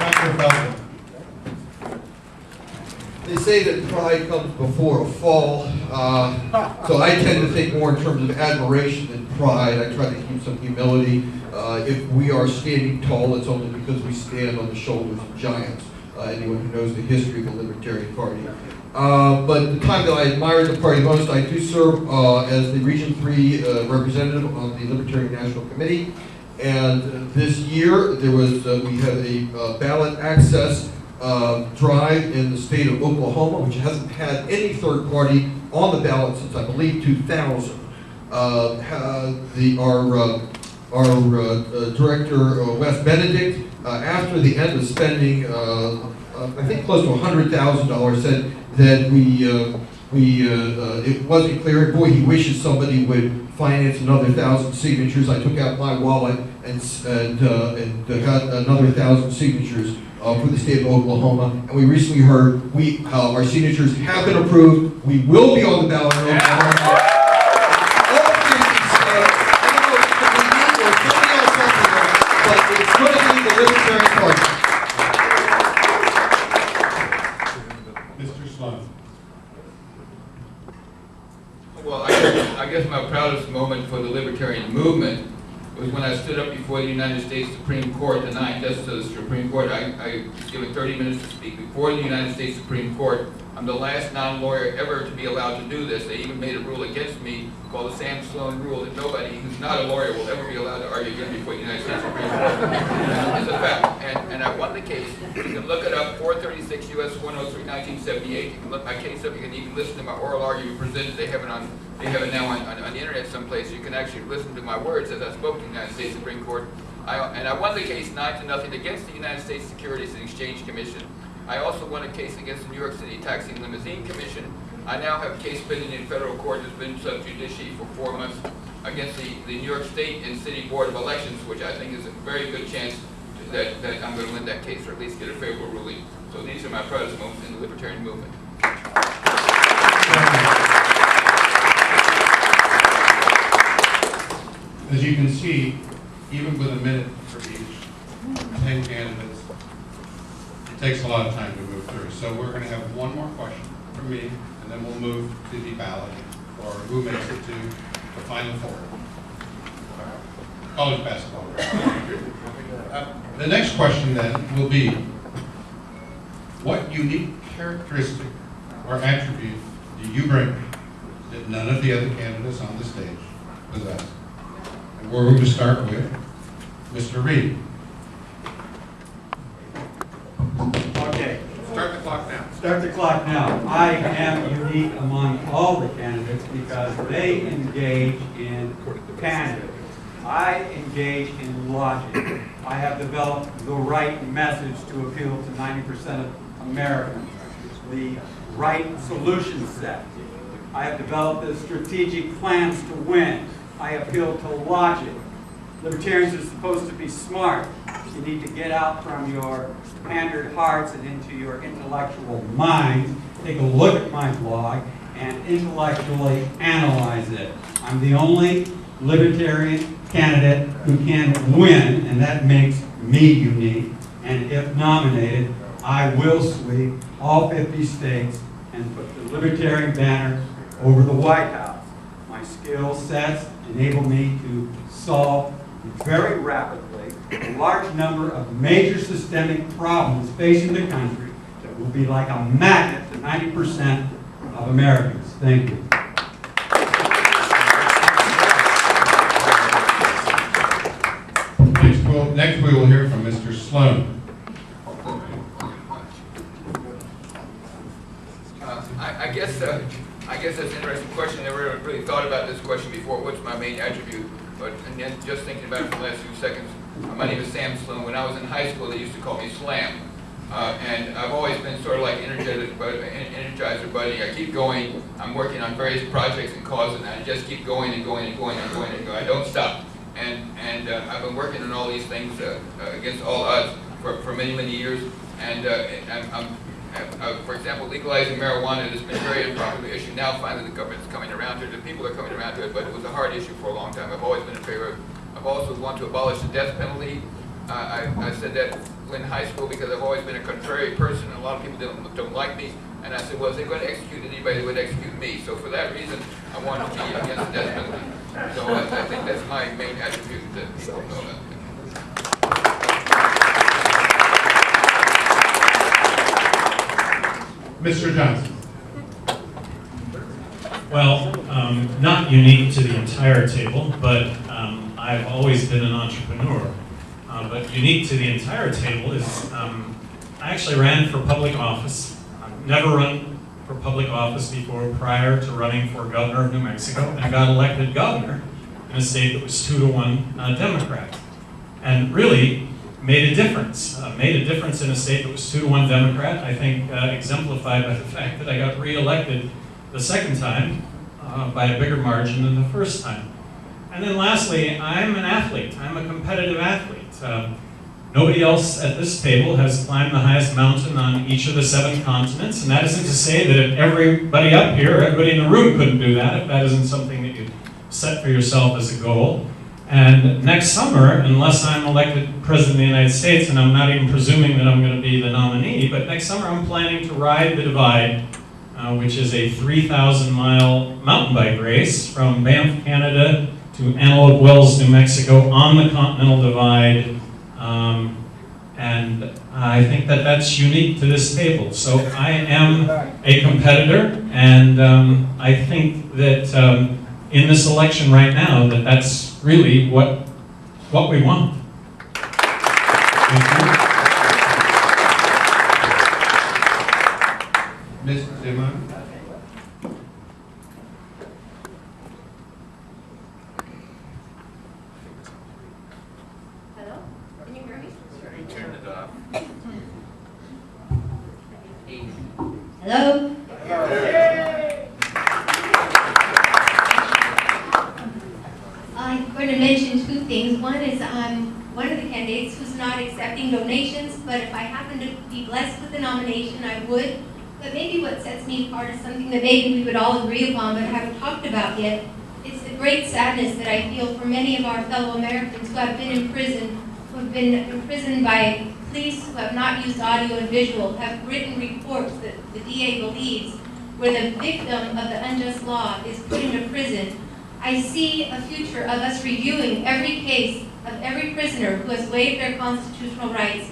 Dr. Feldman. They say that pride comes before a fall, so I tend to think more in terms of admiration than pride. I try to keep some humility. If we are standing tall, it's only because we stand on the shoulders of giants. Anyone who knows the history of the Libertarian Party. But the time that I admire the party most, I do serve as the Region 3 representative on the Libertarian National Committee. And this year, we had a ballot access drive in the state of Oklahoma, which hasn't had any third party on the ballot since, I believe, 2000. Our director, Wes Benedict, after the end of spending, I think close to $100,000, said that it wasn't clear. Boy, he wishes somebody would finance another 1,000 signatures. I took out my wallet and got another 1,000 signatures for the state of Oklahoma. And we recently heard our signatures have been approved. We will be on the ballot in Oklahoma. It's going to be the Libertarian Party. Mr. Sloan. Well, I guess my proudest moment for the Libertarian movement was when I stood up before the United States Supreme Court, denying justice to the Supreme Court. I was given 30 minutes to speak before the United States Supreme Court. I'm the last non-lawyer ever to be allowed to do this. They even made a rule against me called the Sam Sloan rule that nobody who's not a lawyer will ever be allowed to argue again before the United States Supreme Court. It's a fact. And I won the case. You can look it up, 436 U.S. 103, 1978. You can look my case up. You can even listen to my oral argument presented. They have it now on the internet someplace. You can actually listen to my words as I spoke to the United States Supreme Court. I won the case 9-0 against the United States Securities and Exchange Commission. I also won a case against the New York City Taxi and Limousine Commission. I now have a case pending in federal court that's been sub judice for 4 months against the New York State and City Board of Elections, which I think is a very good chance that I'm going to win that case or at least get a favorable ruling. So these are my proudest moments in the Libertarian movement. As you can see, even with a minute for each 10 candidates, it takes a lot of time to move through. So we're going to have one more question from me, and then we'll move to the ballot for who makes it to the final four. College basketball. The next question then will be, what unique characteristic or attribute do you bring that none of the other candidates on the stage possess? And we're going to start with Mr. Reed. Okay. Start the clock now. Start the clock now. I am unique among all the candidates because they engage in candor. I engage in logic. I have developed the right message to appeal to 90% of Americans, the right solution set. I have developed the strategic plans to win. I appeal to logic. Libertarians are supposed to be smart. You need to get out from your pandered hearts and into your intellectual minds. Take a look at my blog and intellectually analyze it. I'm the only libertarian candidate who can win, and that makes me unique. And if nominated, I will sweep all 50 states and put the Libertarian banner over the White House. My skill sets enable me to solve very rapidly a large number of major systemic problems facing the country that will be like a magnet to 90% of Americans. Thank you. Next we will hear from Mr. Sloan. I guess that's an interesting question. I never really thought about this question before. What's my main attribute? But and then just thinking about it for the last few seconds, my name is Sam Sloan. When I was in high school, they used to call me Slam. And I've always been sort of like Energizer Buddy. I keep going. I'm working on various projects and causes, and I just keep going and going and going and going and going. I don't stop. And I've been working on all these things against all odds for many, many years. And for example, legalizing marijuana has been a very unpopular issue. Now finally the government's coming around to it, the people are coming around to it, but it was a hard issue for a long time. I've always been in favor of it. I've also wanted to abolish the death penalty. I said that in high school because I've always been a contrary person, and a lot of people don't like me. And I said, well, if they're going to execute anybody, they would execute me. So for that reason, I wanted to be against the death penalty. So I think that's my main attribute that people know about. Mr. Johnson. Well, not unique to the entire table, but I've always been an entrepreneur. But unique to the entire table is I actually ran for public office. I've never run for public office before prior to running for governor of New Mexico, and I got elected governor in a state that was 2-to-1 Democrat. And really made a difference. Made a difference in a state that was 2-to-1 Democrat, I think exemplified by the fact that I got reelected the second time by a bigger margin than the first time. And then lastly, I'm an athlete. I'm a competitive athlete. Nobody else at this table has climbed the highest mountain on each of the 7 continents, and that isn't to say that if everybody up here, everybody in the room couldn't do that, if that isn't something that you set for yourself as a goal. And next summer, unless I'm elected President of the United States, and I'm not even presuming that I'm going to be the nominee, but next summer I'm planning to ride the Divide, which is a 3,000-mile mountain bike race from Banff, Canada to Antelope Wells, New Mexico on the Continental Divide. And I think that that's unique to this table. So I am a competitor, and I think that in this election right now, that's really what we want. Thank you. Ms. Zimmer. Hello? Can you hear me? Turn it off. Hello? I'm going to mention 2 things. One is I'm one of the candidates who's not accepting donations, but if I happen to be blessed with the nomination, I would. But maybe what sets me apart is something that maybe we would all agree upon but haven't talked about yet. It's the great sadness that I feel for many of our fellow Americans who have been imprisoned, by police who have not used audio and visual, have written reports that the DA believes where the victim of the unjust law is put into prison. I see a future of us reviewing every case of every prisoner who has waived their constitutional rights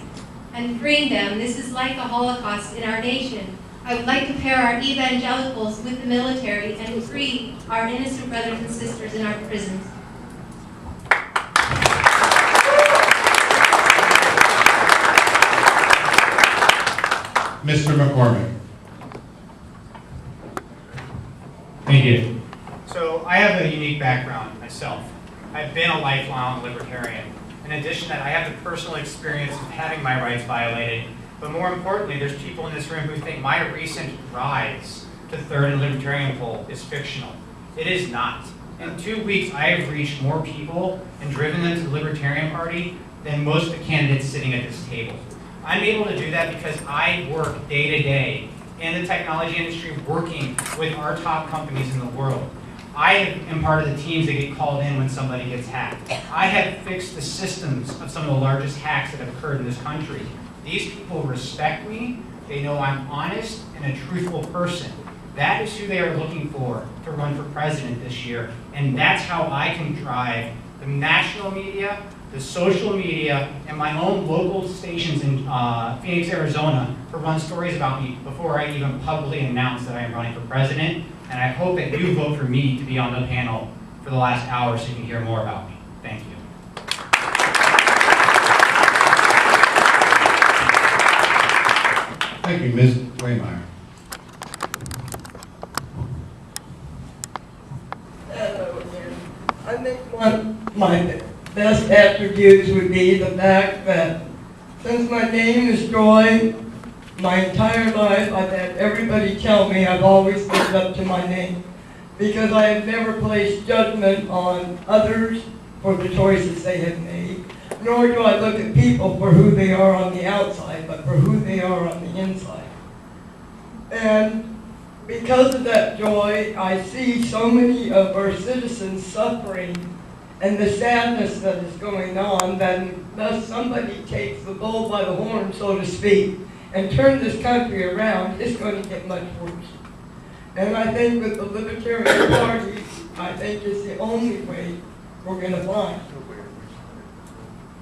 and freeing them. This is like a Holocaust in our nation. I would like to pair our evangelicals with the military and free our innocent brothers and sisters in our prisons. Mr. McCormick. Thank you. So I have a unique background myself. I've been a lifelong libertarian. In addition to that, I have the personal experience of having my rights violated. But more importantly, there's people in this room who think my recent rise to third in the libertarian poll is fictional. It is not. In 2 weeks, I have reached more people and driven them to the Libertarian Party than most of the candidates sitting at this table. I'm able to do that because I work day to day in the technology industry, working with our top companies in the world. I am part of the teams that get called in when somebody gets hacked. I have fixed the systems of some of the largest hacks that have occurred in this country. These people respect me. They know I'm honest and a truthful person. That is who they are looking for to run for president this year. And that's how I can drive the national media, the social media, and my own local stations in Phoenix, Arizona to run stories about me before I even publicly announce that I am running for president. And I hope that you vote for me to be on the panel for the last hour so you can hear more about me. Thank you. Thank you, Ms. Waymire. Hello again. I think one of my best attributes would be the fact that since my name is Joy, my entire life I've had everybody tell me I've always lived up to my name because I have never placed judgment on others for the choices they have made, nor do I look at people for who they are on the outside, but for who they are on the inside. And because of that joy, I see so many of our citizens suffering and the sadness that is going on that unless somebody takes the bull by the horn, so to speak, and turn this country around, it's going to get much worse. And I think with the Libertarian Party, I think it's the only way we're going to find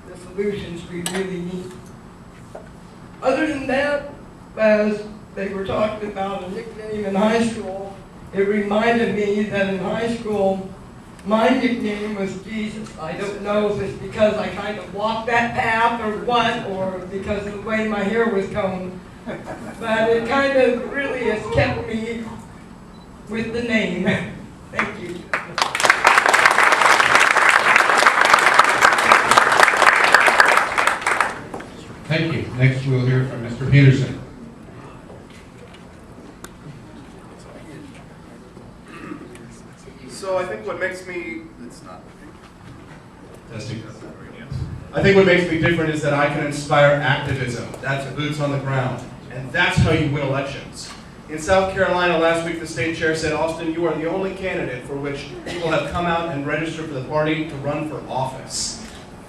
the solutions we really need. Other than that, as they were talking about a nickname in high school, it reminded me that in high school, my nickname was Jesus. I don't know if it's because I kind of walked that path or what, or because of the way my hair was combed, but it kind of really has kept me with the name. Thank you. Thank you. Next, we'll hear from Mr. Peterson. So I think what makes me, Testing. I think what makes me different is that I can inspire activism. That's boots on the ground. And that's how you win elections. In South Carolina last week, the state chair said, Austin, you are the only candidate for which people have come out and registered for the party to run for office.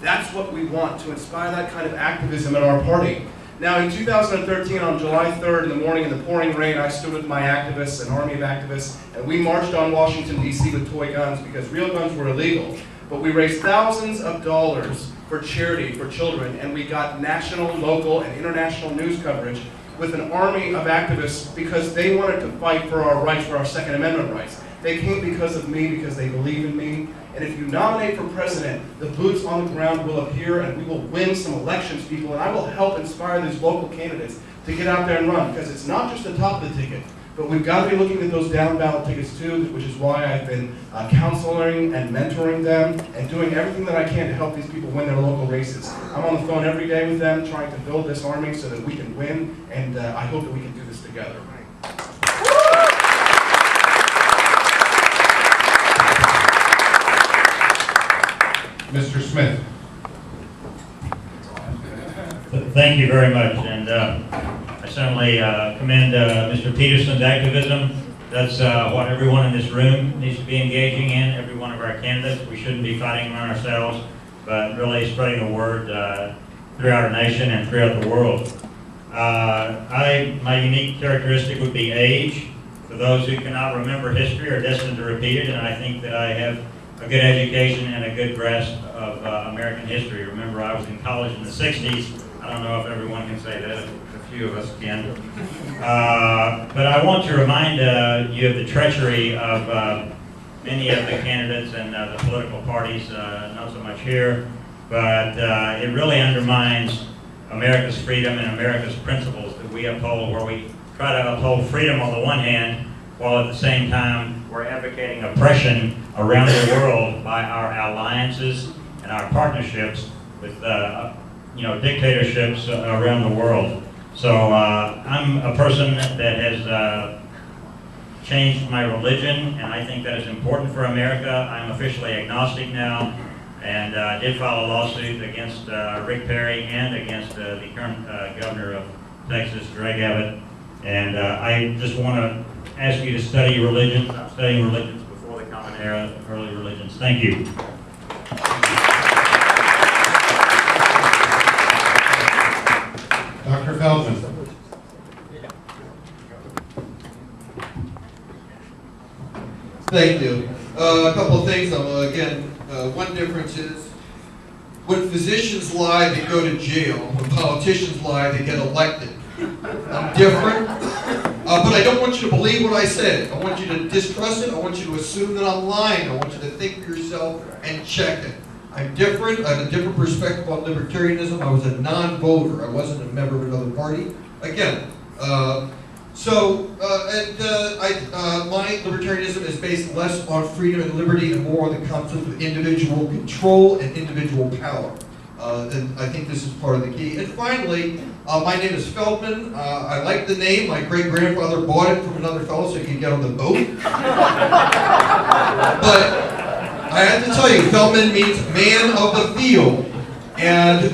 That's what we want, to inspire that kind of activism in our party. Now, in 2013, on July 3rd in the morning in the pouring rain, I stood with my activists, an army of activists, and we marched on Washington, D.C. with toy guns because real guns were illegal. But we raised thousands of dollars for charity for children, and we got national, local, and international news coverage with an army of activists because they wanted to fight for our rights, for our Second Amendment rights. They came because of me, because they believe in me. And if you nominate for president, the boots on the ground will appear and we will win some elections, people, and I will help inspire these local candidates to get out there and run, because it's not just the top of the ticket, but we've got to be looking at those down ballot tickets too, which is why I've been counseling and mentoring them and doing everything that I can to help these people win their local races. I'm on the phone every day with them trying to build this army so that we can win, and I hope that we can do this together. Mr. Smith. Thank you very much, and I certainly commend Mr. Peterson's activism. That's what everyone in this room needs to be engaging in, every one of our candidates. We shouldn't be fighting among ourselves, but really spreading the word throughout our nation and throughout the world. My unique characteristic would be age. For those who cannot remember history or destined to repeat it, and I think that I have a good education and a good grasp of American history. Remember, I was in college in the 60s. I don't know if everyone can say that, a few of us can. But I want to remind you of the treachery of many of the candidates and the political parties, not so much here, but it really undermines America's freedom and America's principles that we uphold, where we try to uphold freedom on the one hand, while at the same time we're advocating oppression around the world by our alliances and our partnerships with dictatorships around the world. So I'm a person that has changed my religion, and I think that is important for America. I'm officially agnostic now, and did file a lawsuit against Rick Perry and against the current governor of Texas, Greg Abbott. And I just want to ask you to study religions. I'm studying religions before the Common Era, early religions. Thank you. Dr. Feldman. Thank you. A couple of things. Again, one difference is when physicians lie, they go to jail. When politicians lie, they get elected. I'm different, but I don't want you to believe what I said. I want you to distrust it. I want you to assume that I'm lying. I want you to think for yourself and check it. I'm different. I have a different perspective on libertarianism. I was a non-voter. I wasn't a member of another party. Again, my libertarianism is based less on freedom and liberty and more on the concept of individual control and individual power. And I think this is part of the key. And finally, my name is Feldman. I like the name. My great-grandfather bought it from another fellow so he could get on the boat. But I have to tell you, Feldman means man of the field. And if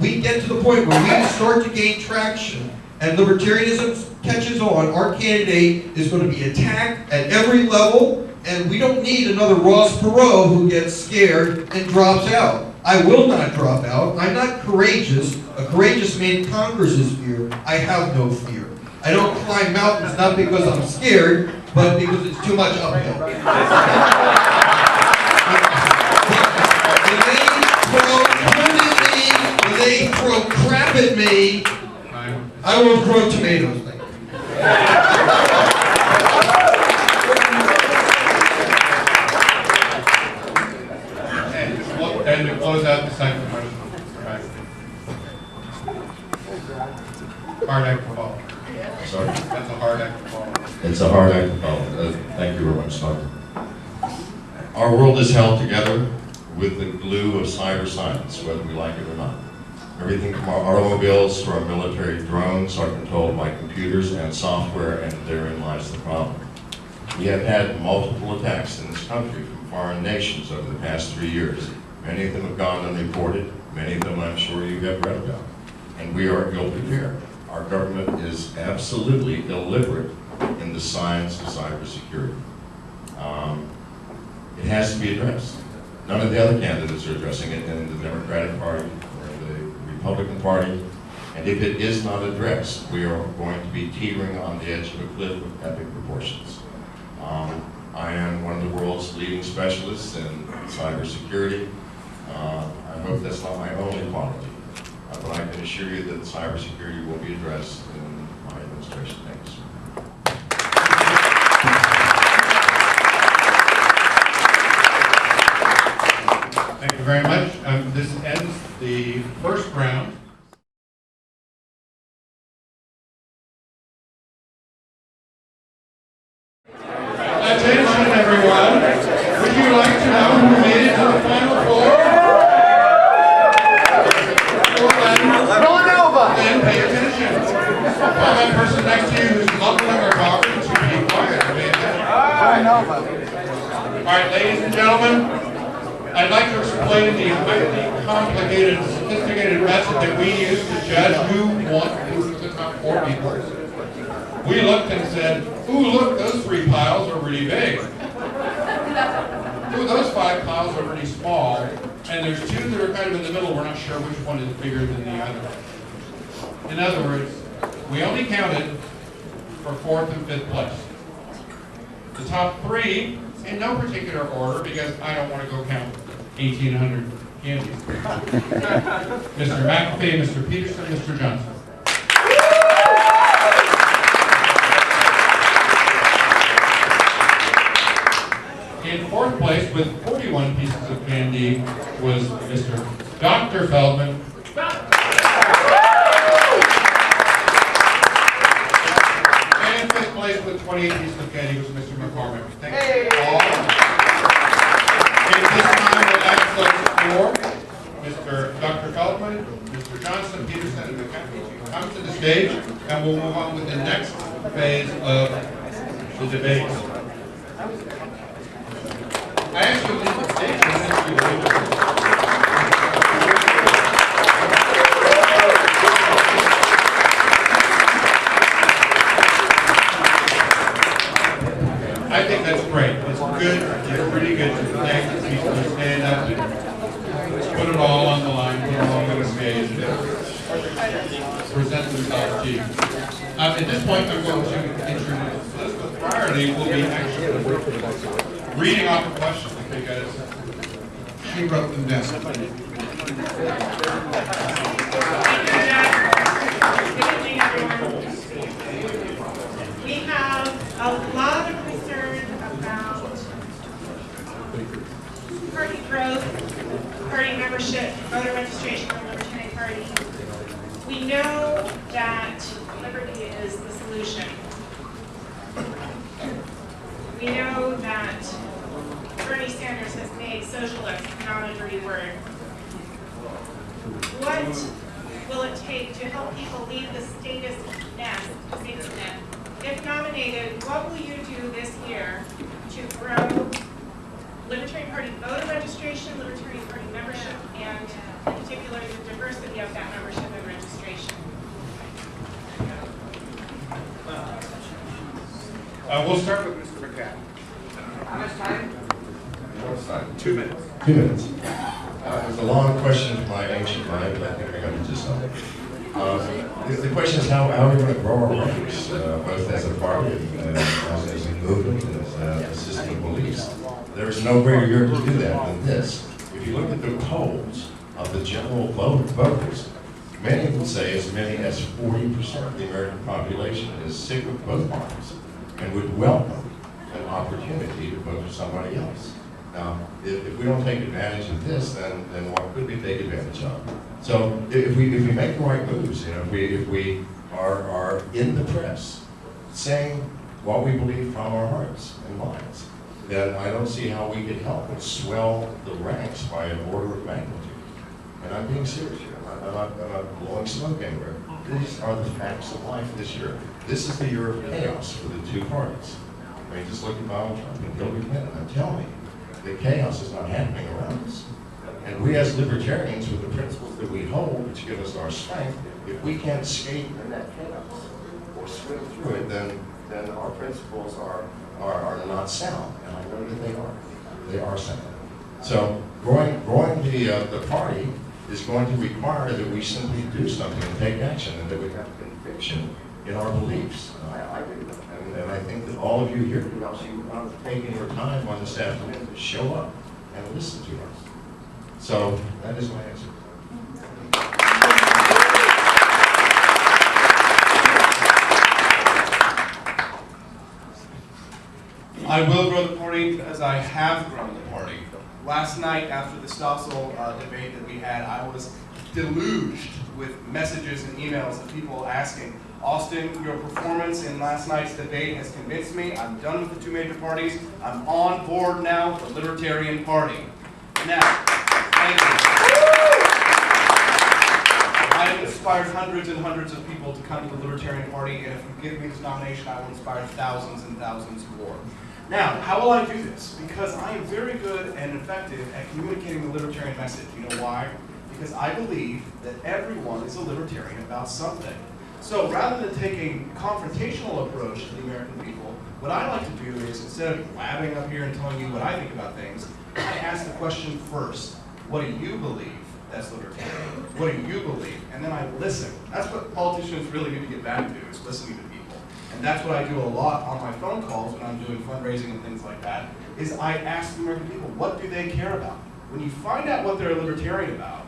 we get to the point where we start to gain traction and libertarianism catches on, our candidate is going to be attacked at every level, and we don't need another Ross Perot who gets scared and drops out. I will not drop out. I'm not courageous. A courageous man conquers his fear. I have no fear. I don't climb mountains not because I'm scared, but because it's too much uphill. When they throw crap at me, I will grow tomatoes. Thank you. And to close out the second motion, hard act to follow. Sorry? That's a hard act to follow. It's a hard act to follow. Thank you very much, Doctor. Our world is held together with the glue of cyber science, whether we like it or not. Everything from our automobiles to our military drones are controlled by computers and software, and therein lies the problem. We have had multiple attacks in this country from foreign nations over the past 3 years. Many of them have gone unreported. Many of them I'm sure you have read about. And we are ill-prepared. Our government is absolutely illiterate in the science of cybersecurity. It has to be addressed. None of the other candidates are addressing it in the Democratic Party or the Republican Party. And if it is not addressed, we are going to be teetering on the edge of a cliff of epic proportions. I am one of the world's leading specialists in cybersecurity. I hope that's not my only quality. But I can assure you that cybersecurity will be addressed in my administration. Thanks. Thank you very much. This ends the first round. Attention, everyone. Would you like to know who made it to the final four? Then pay attention. While that person next to you who's mumbling or talking should be quiet. All right, ladies and gentlemen, I'd like to explain the highly complicated and sophisticated method that we use to judge who won the top 4 people. We looked and said, ooh, look, those 3 piles are really big. Ooh, those 5 piles are really small. And there's 2 that are kind of in the middle. We're not sure which one is bigger than the other. In other words, we only counted for 4th and 5th place. The top 3, in no particular order, because I don't want to go count 1,800 candies. Mr. McAfee, Mr. Peterson, Mr. Johnson. In 4th place with 41 pieces of candy was Mr. Dr. Feldman. And in 5th place with 28 pieces of candy was Mr. McCormick. Thank you all. At this time, we'll ask those 4, Mr. Dr. Feldman, Mr. Johnson, Peterson, and McAfee to come to the stage, and we'll move on with the next phase of the debate. I actually leave the stage and then you leave it. I think that's great. It's good. It's pretty good to thank the people who stand up and put it all on the line, put it all on the stage, and present themselves to you. At this point, I'm going to introduce Elizabeth Friarly will be actually reading off the questions because she wrote them down. We have a lot of concern about party growth, party membership, voter registration for the Libertarian Party. We know that liberty is the solution. We know that Bernie Sanders has made socialist not a dirty word. What will it take to help people leave the status nest, safety net? If nominated, what will you do this year to grow Libertarian Party voter registration, Libertarian Party membership, and in particular the diversity of that membership and registration? We'll start with Mr. McCaffrey. How much time? 2 minutes. 2 minutes. It's a long question from my ancient mind, but I think I got to do something. The question is how are we going to grow our ranks, both as a party and as a movement and as a system of beliefs. There is no greater year to do that than this. If you look at the polls of the general voters, many would say as many as 40% of the American population is sick of both parties and would welcome an opportunity to vote for somebody else. Now, if we don't take advantage of this, then what could we take advantage of? So if we make the right moves, you know, if we are in the press saying what we believe from our hearts and minds, then I don't see how we could help but swell the ranks by an order of magnitude. And I'm being serious here. I'm not blowing smoke anywhere. These are the facts of life this year. This is the year of chaos for the 2 parties. I mean, just look at Donald Trump and Hillary Clinton and tell me that chaos is not happening around us. And we as libertarians, with the principles that we hold, which give us our strength, if we can't escape in that chaos or swim through it, then our principles are not sound. And I know that they are. They are sound. So growing the party is going to require that we simply do something and take action, and that we have conviction in our beliefs. I do. And I think that all of you here, because you are taking your time on this afternoon to show up and listen to us. So that is my answer. I will grow the party as I have grown the party. Last night, after the Stossel debate that we had, I was deluged with messages and emails of people asking, Austin, your performance in last night's debate has convinced me. I'm done with the 2 major parties. I'm on board now with the Libertarian Party. Now, thank you. I have inspired hundreds and hundreds of people to come to the Libertarian Party, and if you give me this nomination, I will inspire thousands and thousands more. Now, how will I do this? Because I am very good and effective at communicating the libertarian message. You know why? Because I believe that everyone is a libertarian about something. So rather than take a confrontational approach to the American people, what I like to do is, instead of blabbing up here and telling you what I think about things, I ask the question first. What do you believe that's libertarian? What do you believe? And then I listen. That's what politicians really need to get back to, is listening to people. And that's what I do a lot on my phone calls when I'm doing fundraising and things like that, is I ask the American people, what do they care about? When you find out what they're a libertarian about,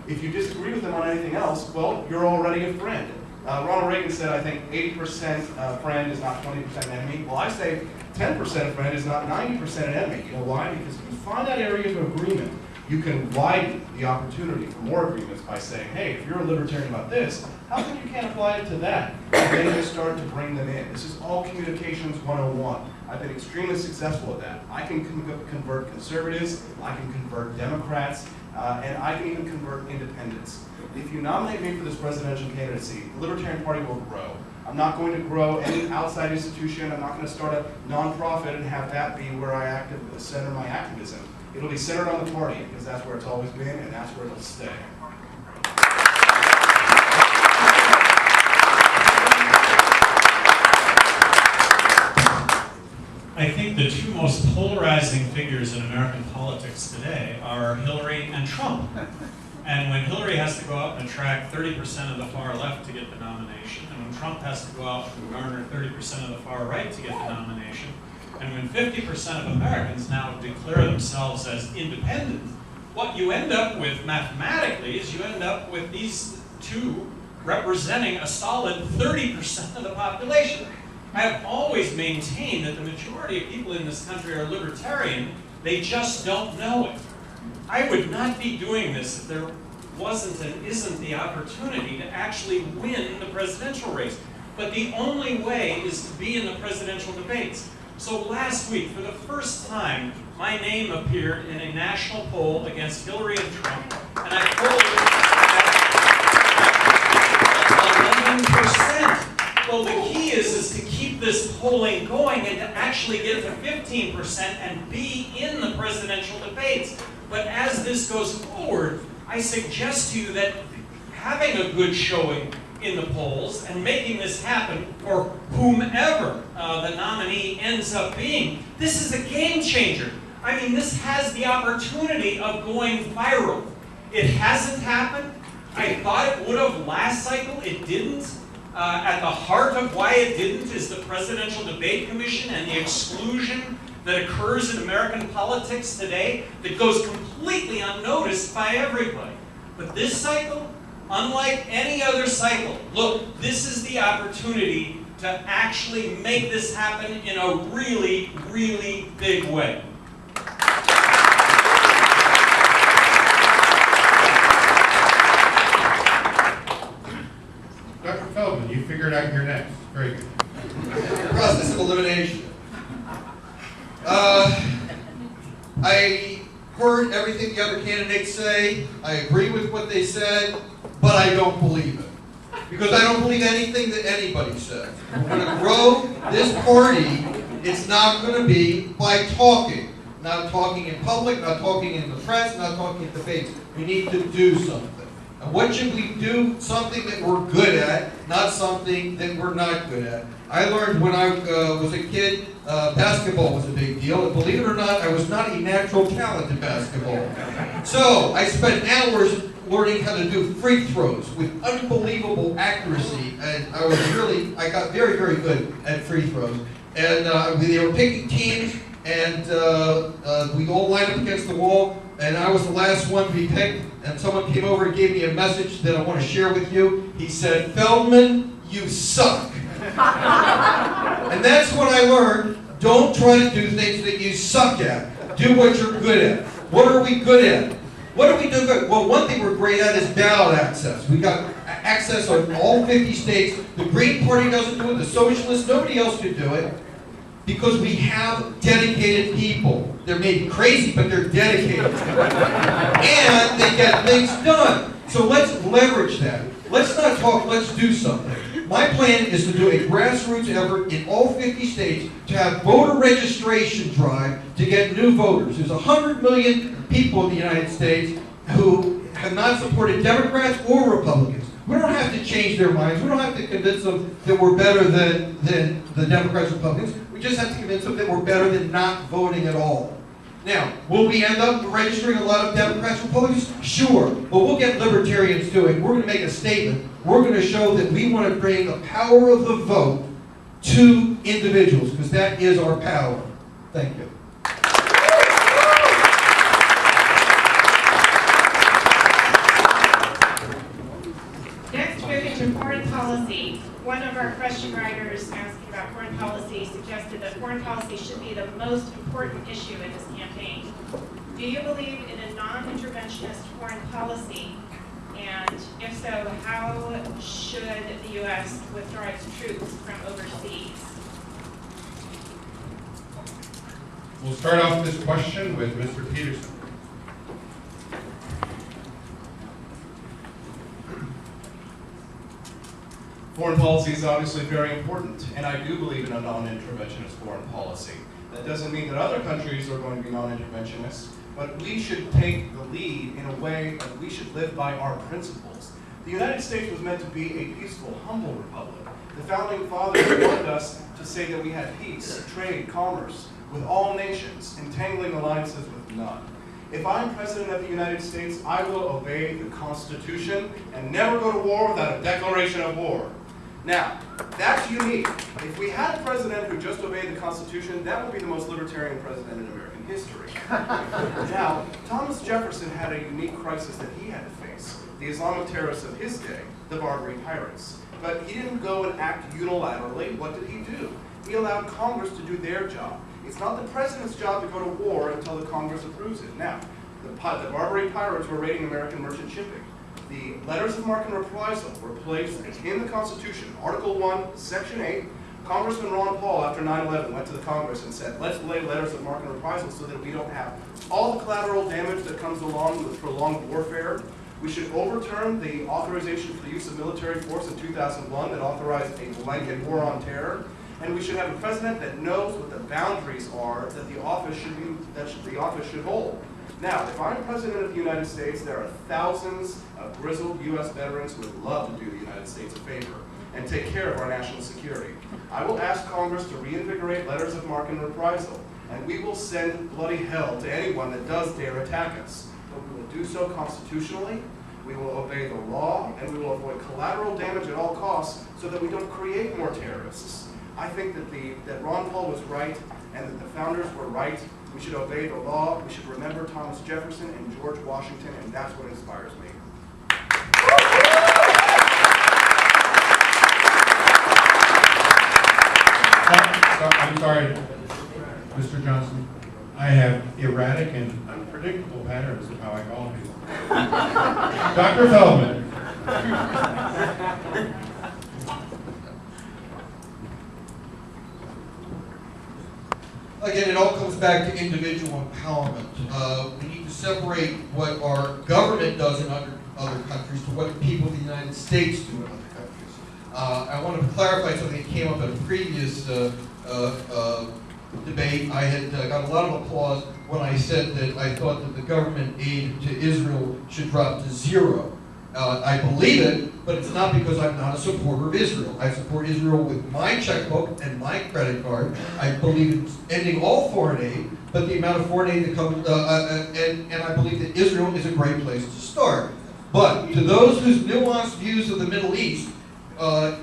if you disagree with them on anything else, well, you're already a friend. Ronald Reagan said, I think 80% friend is not 20% enemy. Well, I say 10% friend is not 90% an enemy. You know why? Because if you find that area of agreement, you can widen the opportunity for more agreements by saying, hey, if you're a libertarian about this, how come you can't apply it to that? And then you start to bring them in. This is all communications 101. I've been extremely successful at that. I can convert conservatives, I can convert Democrats, and I can even convert independents. If you nominate me for this presidential candidacy, the Libertarian Party will grow. I'm not going to grow any outside institution. I'm not going to start a nonprofit and have that be where I center my activism. It'll be centered on the party, because that's where it's always been, and that's where it'll stay. I think the two most polarizing figures in American politics today are Hillary and Trump. And when Hillary has to go out and attract 30% of the far left to get the nomination, and when Trump has to go out and garner 30% of the far right to get the nomination, and when 50% of Americans now declare themselves as independent, what you end up with mathematically is you end up with these two representing a solid 30% of the population. I have always maintained that the majority of people in this country are libertarian, they just don't know it. I would not be doing this if there wasn't and isn't the opportunity to actually win the presidential race. But the only way is to be in the presidential debates. So last week, for the first time, my name appeared in a national poll against Hillary and Trump, and I polled at 11%. Well, the key is to keep this polling going and to actually get to 15% and be in the presidential debates. But as this goes forward, I suggest to you that having a good showing in the polls and making this happen for whomever the nominee ends up being, this is a game changer. I mean, this has the opportunity of going viral. It hasn't happened. I thought it would have last cycle. It didn't. At the heart of why it didn't is the Presidential Debate Commission and the exclusion that occurs in American politics today that goes completely unnoticed by everybody. But this cycle, unlike any other cycle, look, this is the opportunity to actually make this happen in a really, really big way. Dr. Feldman, you figured out your next. Very good. Process of elimination. I heard everything the other candidates say. I agree with what they said, but I don't believe it. Because I don't believe anything that anybody says. We're going to grow this party. It's not going to be by talking. Not talking in public, not talking in the press, not talking in debates. We need to do something. And what should we do? Something that we're good at, not something that we're not good at. I learned when I was a kid, basketball was a big deal. And believe it or not, I was not a natural talent in basketball. So I spent hours learning how to do free throws with unbelievable accuracy. And I got very, very good at free throws. And they were picking teams, and we all lined up against the wall. And I was the last one to be picked, and someone came over and gave me a message that I want to share with you. He said, "Feldman, you suck." And that's what I learned. Don't try to do things that you suck at. Do what you're good at. What are we good at? What do we do good? Well, one thing we're great at is ballot access. We got access on all 50 states. The Green Party doesn't do it. The Socialists, nobody else can do it. Because we have dedicated people. They're maybe crazy, but they're dedicated. And they get things done. So let's leverage that. Let's not talk, let's do something. My plan is to do a grassroots effort in all 50 states to have voter registration drive to get new voters. There's 100 million people in the United States who have not supported Democrats or Republicans. We don't have to change their minds. We don't have to convince them that we're better than the Democrats and Republicans. We just have to convince them that we're better than not voting at all. Now, will we end up registering a lot of Democrats and Republicans? Sure, but we'll get libertarians to it. We're going to make a statement. We're going to show that we want to bring the power of the vote to individuals, because that is our power. Thank you. Next, moving to foreign policy. One of our question writers asking about foreign policy suggested that foreign policy should be the most important issue in this campaign. Do you believe in a non-interventionist foreign policy? And if so, how should the U.S. withdraw its troops from overseas? We'll start off this question with Mr. Peterson. Foreign policy is obviously very important, and I do believe in a non-interventionist foreign policy. That doesn't mean that other countries are going to be non-interventionists, but we should take the lead in a way that we should live by our principles. The United States was meant to be a peaceful, humble republic. The founding fathers wanted us to say that we had peace, trade, commerce with all nations, entangling alliances with none. If I'm president of the United States, I will obey the Constitution and never go to war without a declaration of war. Now, that's unique. If we had a president who just obeyed the Constitution, that would be the most libertarian president in American history. Now, Thomas Jefferson had a unique crisis that he had to face. The Islamic terrorists of his day, the Barbary pirates. But he didn't go and act unilaterally. What did he do? He allowed Congress to do their job. It's not the president's job to go to war until the Congress approves it. Now, the Barbary pirates were raiding American merchant shipping. The letters of marque and reprisal were placed in the Constitution. Article 1, Section 8, Congressman Ron Paul, after 9/11, went to the Congress and said, let's lay letters of marque and reprisal so that we don't have all the collateral damage that comes along with prolonged warfare. We should overturn the authorization for the use of military force in 2001 that authorized a blanket war on terror. And we should have a president that knows what the boundaries are that the office should hold. Now, if I'm president of the United States, there are thousands of grizzled U.S. veterans who would love to do the United States a favor and take care of our national security. I will ask Congress to reinvigorate letters of marque and reprisal, and we will send bloody hell to anyone that does dare attack us. But we will do so constitutionally, we will obey the law, and we will avoid collateral damage at all costs so that we don't create more terrorists. I think that Ron Paul was right and that the founders were right. We should obey the law. We should remember Thomas Jefferson and George Washington, and that's what inspires me. I'm sorry, Mr. Johnson. I have erratic and unpredictable patterns of how I call people. Dr. Feldman. Again, it all comes back to individual empowerment. We need to separate what our government does in other countries to what the people of the United States do in other countries. I want to clarify something that came up at a previous debate. I had got a lot of applause when I said that I thought that the government aid to Israel should drop to zero. I believe it, but it's not because I'm not a supporter of Israel. I support Israel with my checkbook and my credit card. I believe in ending all foreign aid, but the amount of foreign aid that comes, and I believe that Israel is a great place to start. But to those whose nuanced views of the Middle East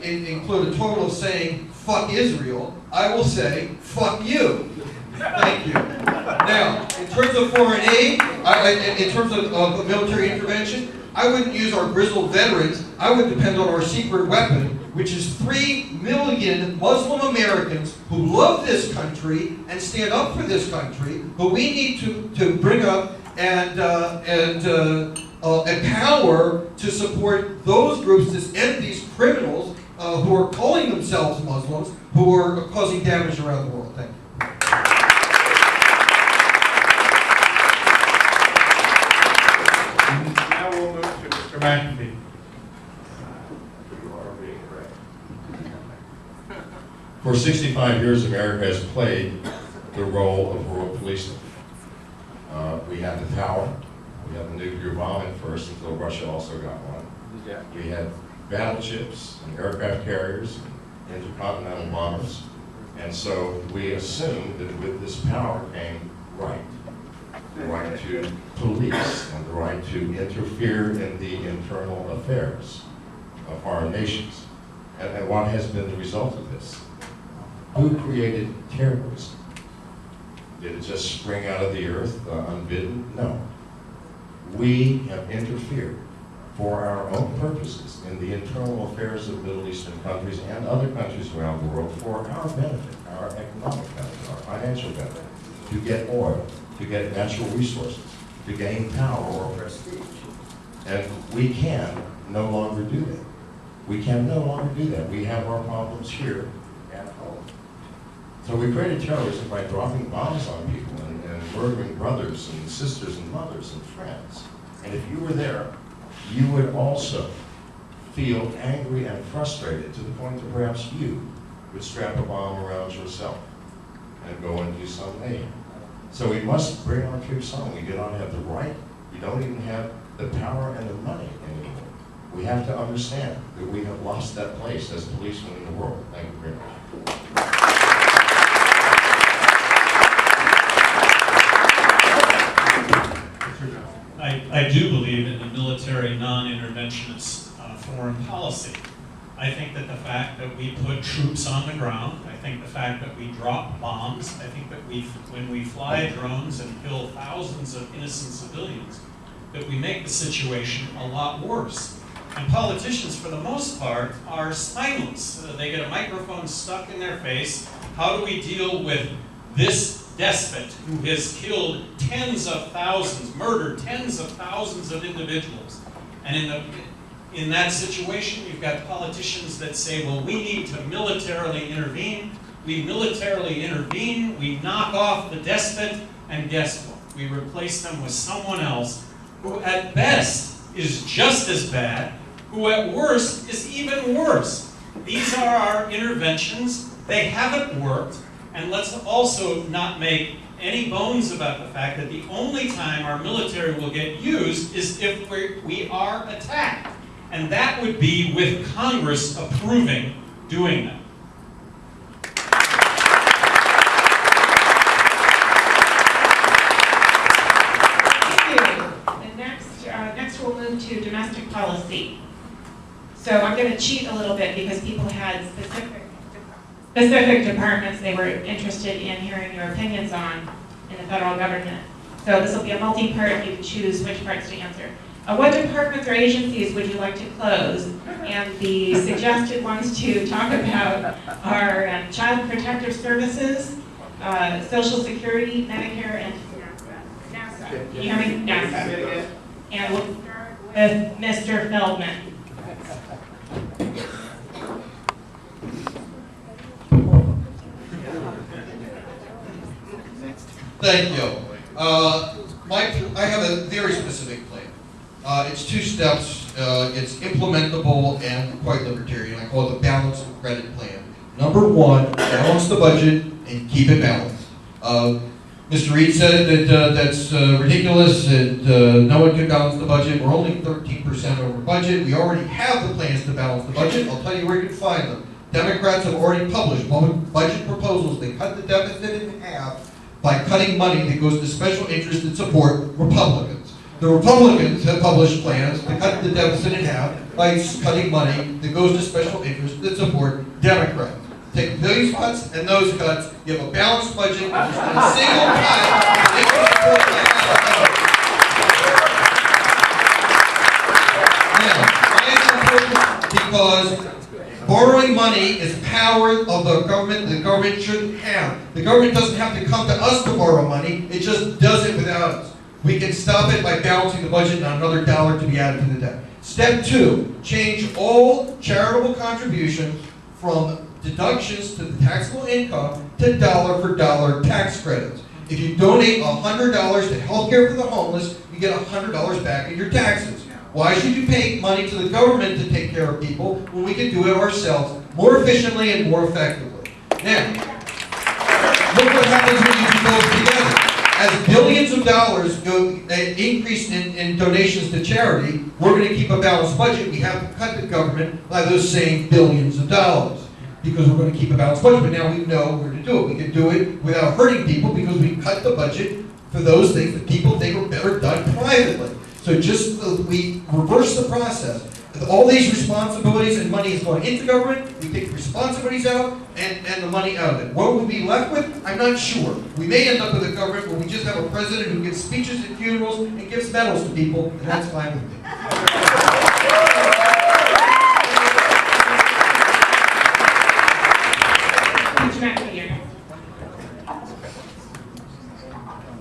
include a total of saying, fuck Israel, I will say, fuck you. Thank you. Now, in terms of foreign aid, in terms of military intervention, I wouldn't use our grizzled veterans. I would depend on our secret weapon, which is 3 million Muslim Americans who love this country and stand up for this country, who we need to bring up and empower to support those groups to end these criminals who are calling themselves Muslims, who are causing damage around the world. Thank you. Now we'll move to Mr. McAfee. For 65 years, America has played the role of world policeman. We had the tower. We had the nuclear bomb at first until Russia also got one. We had battleships and aircraft carriers and intercontinental bombers. And so we assumed that with this power came right. The right to police and the right to interfere in the internal affairs of foreign nations. And what has been the result of this? Who created terrorism? Did it just spring out of the earth unbidden? No. We have interfered for our own purposes in the internal affairs of Middle Eastern countries and other countries around the world for our benefit, our economic benefit, our financial benefit, to get oil, to get natural resources, to gain power or prestige. And we can no longer do that. We can no longer do that. We have our problems here at home. So we created terrorism by dropping bombs on people and murdering brothers and sisters and mothers and friends. And if you were there, you would also feel angry and frustrated to the point that perhaps you would strap a bomb around yourself and go and do some mayhem. So we must bring our troops home. We do not have the right. We don't even have the power and the money anymore. We have to understand that we have lost that place as policemen in the world. Thank you very much. I do believe in the military non-interventionist foreign policy. I think that the fact that we put troops on the ground, I think the fact that we drop bombs, I think that when we fly drones and kill thousands of innocent civilians, that we make the situation a lot worse. And politicians, for the most part, are spineless. They get a microphone stuck in their face. How do we deal with this despot who has killed tens of thousands, murdered tens of thousands of individuals? And in that situation, you've got politicians that say, well, we need to militarily intervene. We militarily intervene, we knock off the despot, and guess what? We replace them with someone else who at best is just as bad, who at worst is even worse. These are our interventions. They haven't worked. And let's also not make any bones about the fact that the only time our military will get used is if we are attacked. And that would be with Congress approving doing that. Thank you. And next we'll move to domestic policy. So I'm going to cheat a little bit because people had specific departments they were interested in hearing your opinions on in the federal government. So this will be a multi-part, you can choose which parts to answer. What departments or agencies would you like to close? And the suggested ones to talk about are Child Protective Services, Social Security, Medicare, and NASA. Can you hear me? NASA. And we'll start with Mr. Feldman. Thank you. I have a very specific plan. It's 2 steps. It's implementable and quite libertarian. I call it the balanced credit plan. Number 1, balance the budget and keep it balanced. Mr. Reed said that that's ridiculous, and no one can balance the budget. We're only 13% over budget. We already have the plans to balance the budget. I'll tell you where you can find them. Democrats have already published budget proposals. They cut the deficit in half by cutting money that goes to special interests that support Republicans. The Republicans have published plans to cut the deficit in half by cutting money that goes to special interests that support Democrats. Take those cuts and those cuts, you have a balanced budget, and there's not a single cut. Now, why is it important? Because borrowing money is power of the government shouldn't have. The government doesn't have to come to us to borrow money, it just does it without us. We can stop it by balancing the budget and not another dollar to be added to the debt. Step 2, change all charitable contributions from deductions to the taxable income to dollar for dollar tax credits. If you donate $100 to health care for the homeless, you get $100 back in your taxes. Why should you pay money to the government to take care of people when we can do it ourselves more efficiently and more effectively? Now, look what happens when you do both together. as billions of dollars go increase in donations to charity, we're going to keep a balanced budget. We have to cut the government by those same billions of dollars because we're going to keep a balanced budget. But now we know where to do it. We can do it without hurting people because we cut the budget for those things that people think are better done privately. So just we reverse the process. All these responsibilities and money is going into government, we take the responsibilities out and the money out of it. What we'll be left with, I'm not sure. We may end up with a government where we just have a president who gives speeches at funerals and gives medals to people, and that's fine with me.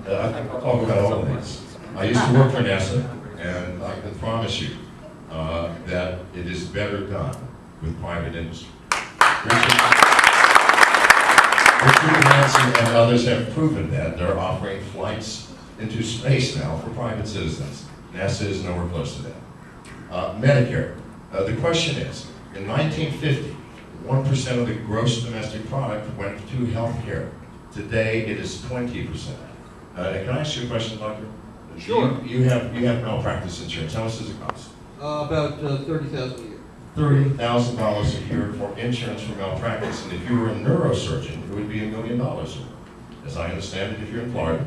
I can talk about all of this. I used to work for NASA, and I can promise you that it is better done with private industry. Richard Branson and others have proven that. They're offering flights into space now for private citizens. NASA is nowhere close to that. Medicare. The question is, in 1950, 1% of the gross domestic product went to health care. Today, it is 20%. Can I ask you a question, doctor? Sure. You have malpractice insurance. How much does it cost? About $30,000 a year. $30,000 a year for insurance for malpractice, and if you were a neurosurgeon, it would be $1 million. As I understand it, if you're in Florida.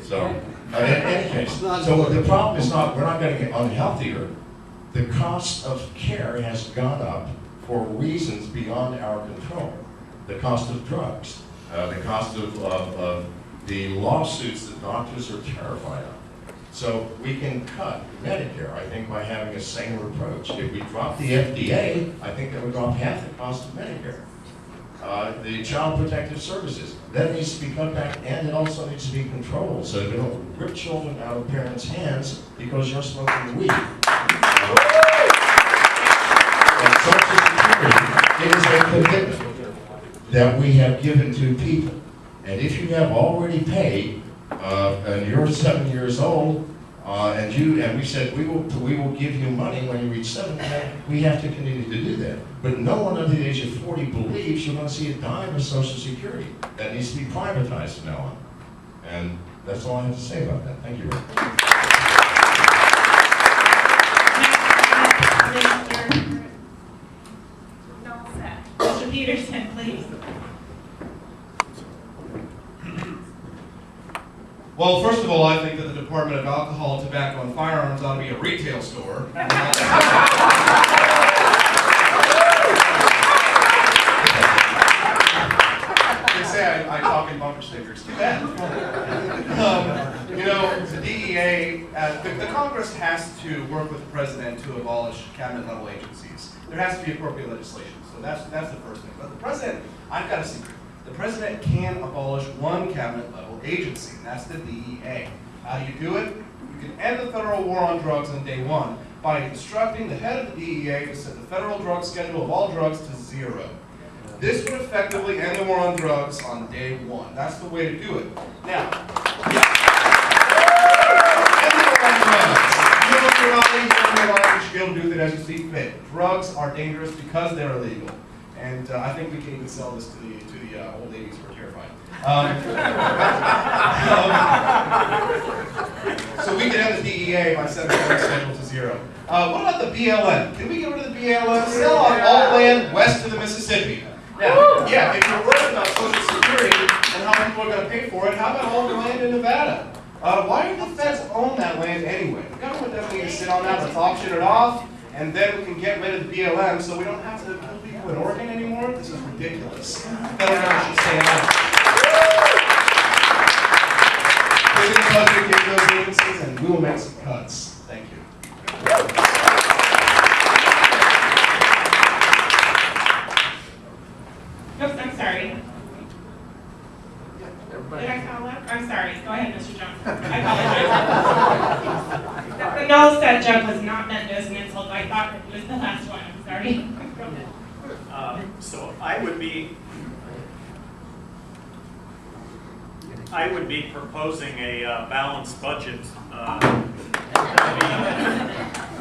So, in any case, so the problem is not, we're not going to get unhealthier. The cost of care has gone up for reasons beyond our control. The cost of drugs, the cost of the lawsuits that doctors are terrified of. So we can cut Medicare, I think, by having a saner approach. If we drop the FDA, I think that would drop half the cost of Medicare. The Child Protective Services, that needs to be cut back, and it also needs to be controlled so that we don't rip children out of parents' hands because you're smoking weed. And Social Security is a commitment that we have given to people. And if you have already paid, and you're 7 years old, and we said we will give you money when you reach 7, we have to continue to do that. But no one under the age of 40 believes you're going to see a dime of Social Security. That needs to be privatized from now on. And that's all I have to say about that. Thank you, Rick. Mr. Peterson, please. Well, first of all, I think that the Department of Alcohol, Tobacco, and Firearms ought to be a retail store. They say I talk in bumper stickers. Too bad. You know, the DEA, the Congress has to work with the President to abolish cabinet-level agencies. There has to be appropriate legislation, so that's the first thing. But the President, I've got a secret. The President can abolish one cabinet-level agency, and that's the DEA. How do you do it? You can end the federal war on drugs on day one by instructing the head of the DEA to set the federal drug schedule of all drugs to 0. This would effectively end the war on drugs on day one. That's the way to do it. Now, end the war on drugs. You should be able to do with it as you see fit. Drugs are dangerous because they're illegal. And I think we can even sell this to the old ladies who are terrified. So we can end the DEA by setting the drug schedule to 0. What about the BLM? Can we get rid of the BLM? Sell on all land west of the Mississippi. Now, yeah, if you're worried about Social Security and how people are going to pay for it, how about all the land in Nevada? Why do the feds own that land anyway? The government doesn't need to sit on that. Let's auction it off, and then we can get rid of the BLM so we don't have to kill people in Oregon anymore. This is ridiculous. The federal government should stand up. Put in the budget, give those agencies, and we will make some cuts. Thank you. Oops, I'm sorry. Did I call up? I'm sorry. Go ahead, Mr. Johnson. I apologize. The no said joke was not meant as an insult. I thought it was the last one. I'm sorry. So I would be proposing a balanced budget.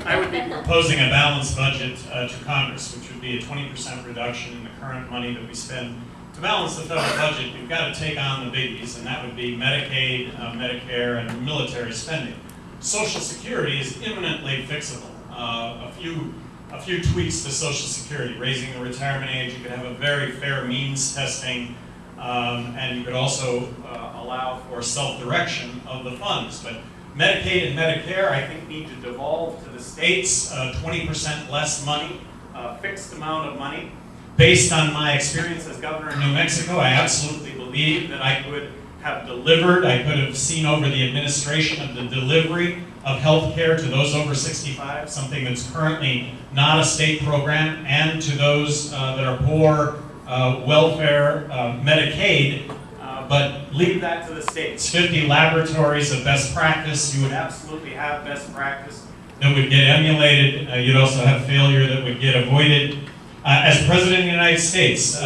I would be proposing a balanced budget to Congress, which would be a 20% reduction in the current money that we spend to balance the federal budget, you've got to take on the biggies, and that would be Medicaid, Medicare, and military spending. Social Security is imminently fixable. A few tweaks to Social Security, raising the retirement age. You could have a very fair means testing, and you could also allow for self-direction of the funds. But Medicaid and Medicare, I think, need to devolve to the states, 20% less money, fixed amount of money. Based on my experience as governor in New Mexico, I absolutely believe that I could have delivered, I could have seen over the administration of the delivery of health care to those over 65, something that's currently not a state program, and to those that are poor, welfare, Medicaid, but leave that to the states. 50 laboratories of best practice. You would absolutely have best practice that would get emulated. You'd also have failure that would get avoided. As President of the United States,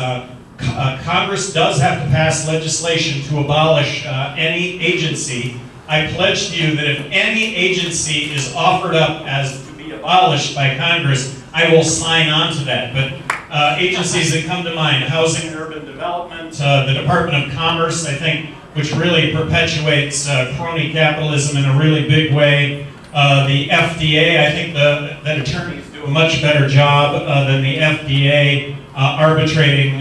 Congress does have to pass legislation to abolish any agency. I pledge to you that if any agency is offered up as to be abolished by Congress, I will sign on to that. But agencies that come to mind, Housing and Urban Development, the Department of Commerce, I think, which really perpetuates crony capitalism in a really big way. The FDA, I think that attorneys do a much better job than the FDA arbitrating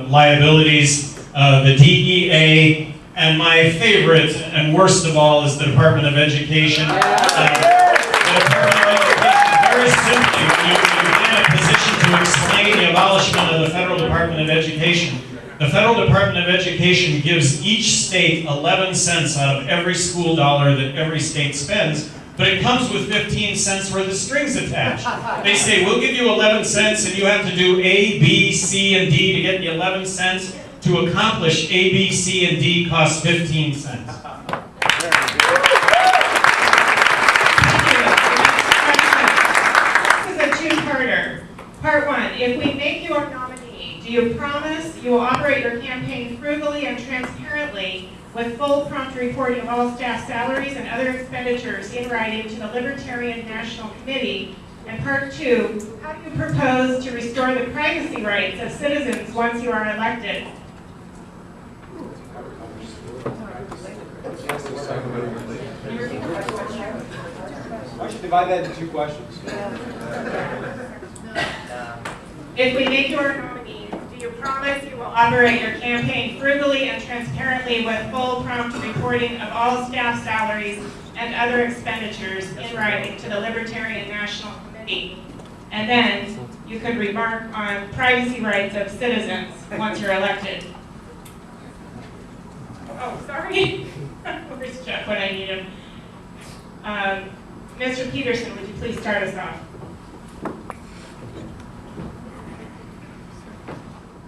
liabilities. The DEA, and my favorite and worst of all is the Department of Education. The Department of Education, very simply, when you're in a position to explain the abolishment of the Federal Department of Education, the Federal Department of Education gives each state 11 cents out of every school dollar that every state spends, but it comes with 15 cents worth of strings attached. They say, we'll give you 11 cents and you have to do A, B, C, and D to get the 11 cents. To accomplish A, B, C, and D costs 15 cents. This is a two-parter. Part one, if we make you our nominee, do you promise you will operate your campaign frugally and transparently with full prompt reporting of all staff salaries and other expenditures in writing to the Libertarian National Committee? And part two, how do you propose to restore the privacy rights of citizens once you are elected? I should divide that into two questions. If we make you our nominee, do you promise you will operate your campaign frugally and transparently with full prompt reporting of all staff salaries and other expenditures in writing to the Libertarian National Committee? And then you could remark on privacy rights of citizens once you're elected. Oh, sorry. Where's Jeff when I need him? Mr. Peterson, would you please start us off?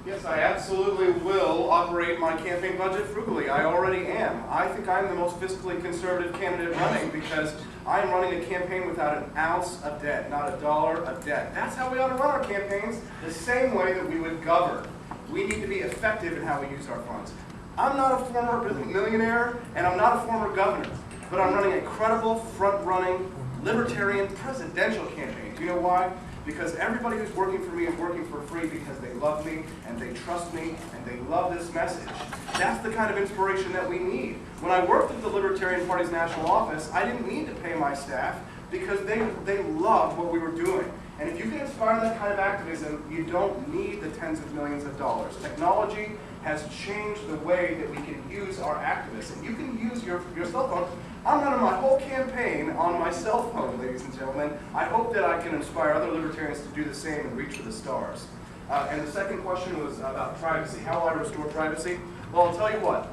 Yes, I absolutely will operate my campaign budget frugally. I already am. I think I'm the most fiscally conservative candidate running because I'm running a campaign without an ounce of debt, not a dollar of debt. That's how we ought to run our campaigns, the same way that we would govern. We need to be effective in how we use our funds. I'm not a former millionaire, and I'm not a former governor, but I'm running a credible, front-running, libertarian presidential campaign. Do you know why? Because everybody who's working for me is working for free because they love me, and they trust me, and they love this message. That's the kind of inspiration that we need. When I worked at the Libertarian Party's national office, I didn't need to pay my staff because they loved what we were doing. And if you can inspire that kind of activism, you don't need the tens of millions of dollars. Technology has changed the way that we can use our activism. You can use your cell phone. I'm running my whole campaign on my cell phone, ladies and gentlemen. I hope that I can inspire other libertarians to do the same and reach for the stars. And the second question was about privacy. How will I restore privacy? Well, I'll tell you what.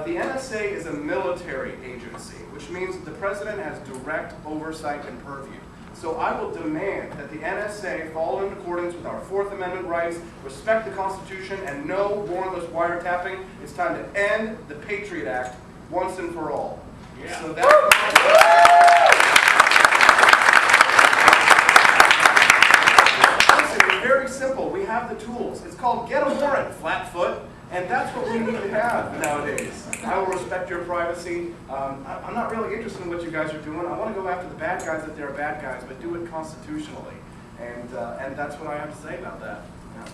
The NSA is a military agency, which means that the president has direct oversight and purview. So I will demand that the NSA follow in accordance with our Fourth Amendment rights, respect the Constitution, and no warrantless wiretapping. It's time to end the Patriot Act once and for all. Yeah. So that's Listen, it's very simple. We have the tools. It's called get a warrant, flatfoot. And that's what we need to have nowadays. I will respect your privacy. I'm not really interested in what you guys are doing. I want to go after the bad guys if they're bad guys, but do it constitutionally. And that's what I have to say about that. Yeah.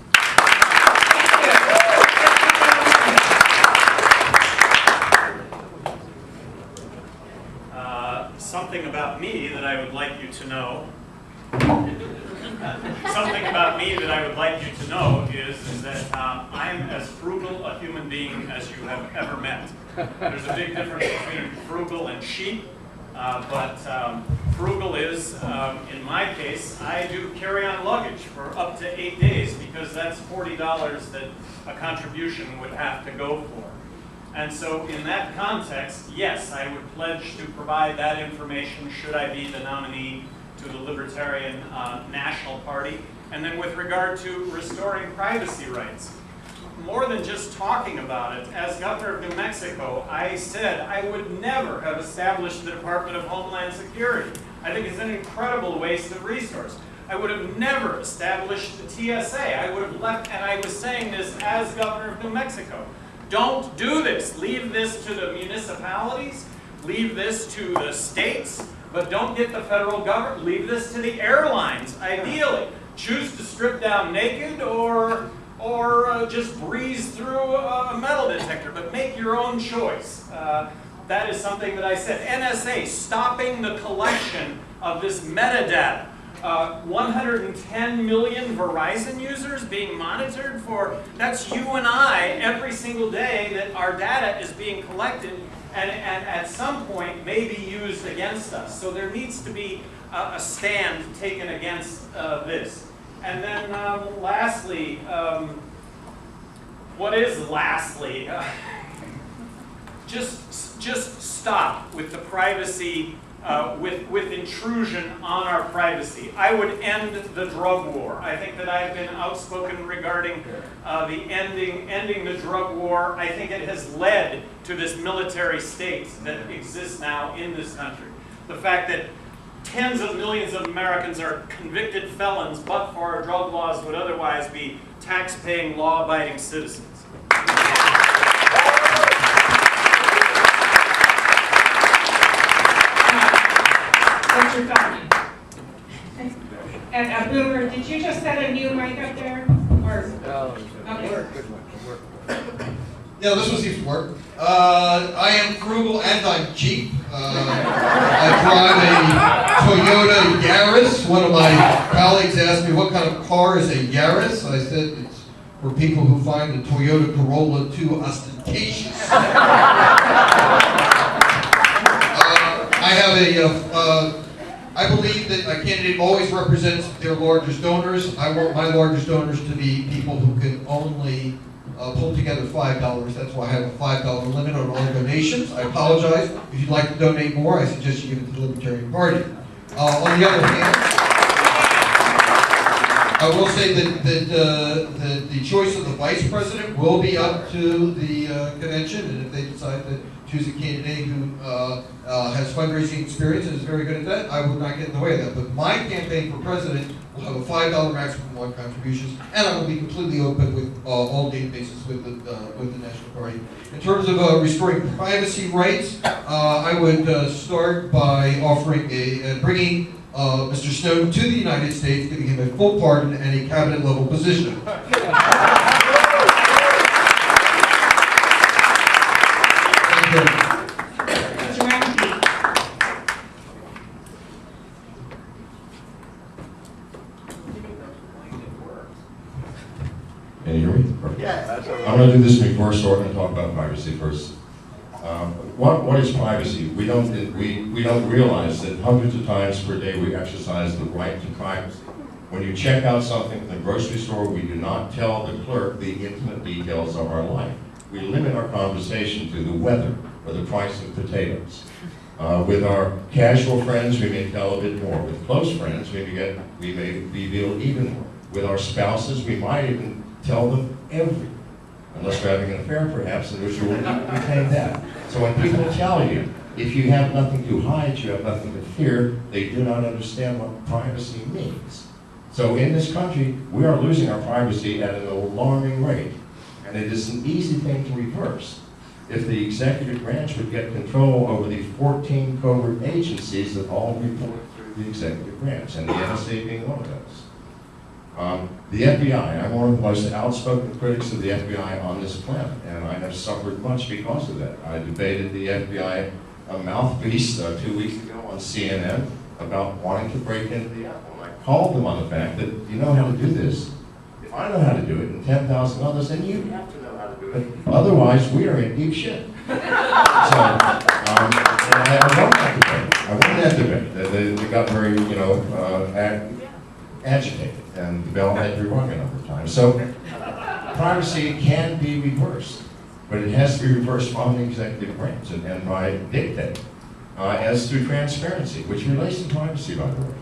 something about me that I would like you to know. Something about me that I would like you to know is that I'm as frugal a human being as you have ever met. There's a big difference between frugal and cheap, but frugal is, in my case, I do carry-on luggage for up to 8 days because that's $40 that a contribution would have to go for. And so in that context, yes, I would pledge to provide that information should I be the nominee to the Libertarian National Party. And then with regard to restoring privacy rights, more than just talking about it, as Governor of New Mexico, I said I would never have established the Department of Homeland Security. I think it's an incredible waste of resource. I would have never established the TSA. I would have left, and I was saying this as Governor of New Mexico. Don't do this. Leave this to the municipalities. Leave this to the states. But don't get the federal government. Leave this to the airlines, ideally. Choose to strip down naked or just breeze through a metal detector. But make your own choice. That is something that I said. NSA, stopping the collection of this metadata. 110 million Verizon users being monitored for, that's you and I every single day that our data is being collected and at some point may be used against us. So there needs to be a stand taken against this. And then lastly, what is lastly? Just stop with the privacy with intrusion on our privacy. I would end the drug war. I think that I've been outspoken regarding the ending the drug war. I think it has led to this military state that exists now in this country. The fact that tens of millions of Americans are convicted felons, but for our drug laws would otherwise be tax-paying, law-abiding citizens. What's your thought? And Boomer, did you just set a new mic up there? Or, okay. Yeah, this one seems to work. I am frugal and I'm cheap. I drive a Toyota Yaris. One of my colleagues asked me what kind of car is a Yaris. I said it's for people who find the Toyota Corolla too ostentatious. I believe that a candidate always represents their largest donors. I want my largest donors to be people who can only pull together $5. That's why I have a $5 limit on all donations. I apologize. If you'd like to donate more, I suggest you give it to the Libertarian Party. On the other hand, I will say that the choice of the vice president will be up to the convention, and if they decide to choose a candidate who has fundraising experience and is very good at that, I will not get in the way of that. But my campaign for president will have a $5 maximum on contributions, and I will be completely open with all databases with the National Party. In terms of restoring privacy rights, I would start by offering bringing Mr. Snowden to the United States, giving him a full pardon and a cabinet level position. Can you hear me? Yeah. I'm going to do this before starting to talk about privacy first. What is privacy? We don't realize that hundreds of times per day we exercise the right to privacy. When you check out something in the grocery store, we do not tell the clerk the intimate details of our life. We limit our conversation to the weather or the price of potatoes. With our casual friends, we may tell a bit more. With close friends, we may reveal even more. With our spouses, we might even tell them everything. Unless we're having an affair, perhaps, in which you will retain that. So when people tell you, if you have nothing to hide, you have nothing to fear, they do not understand what privacy means. So in this country, we are losing our privacy at an alarming rate. And it is an easy thing to reverse. If the executive branch would get control over the 14 covert agencies that all report through the executive branch, and the NSA being one of those. The FBI, I'm one of the most outspoken critics of the FBI on this planet, and I have suffered much because of that. I debated the FBI a mouthpiece 2 weeks ago on CNN about wanting to break into the Apple. And I called them on the fact that you know how to do this. If I know how to do it and 10,000 others, then you have to know how to do it. Otherwise, we are in deep shit. So, I won that debate. I won that debate. They got very, agitated, and the bell had to be rung a number of times. So, privacy can be reversed, but it has to be reversed from the executive branch and by dictate, as through transparency, which relates to privacy, by the way.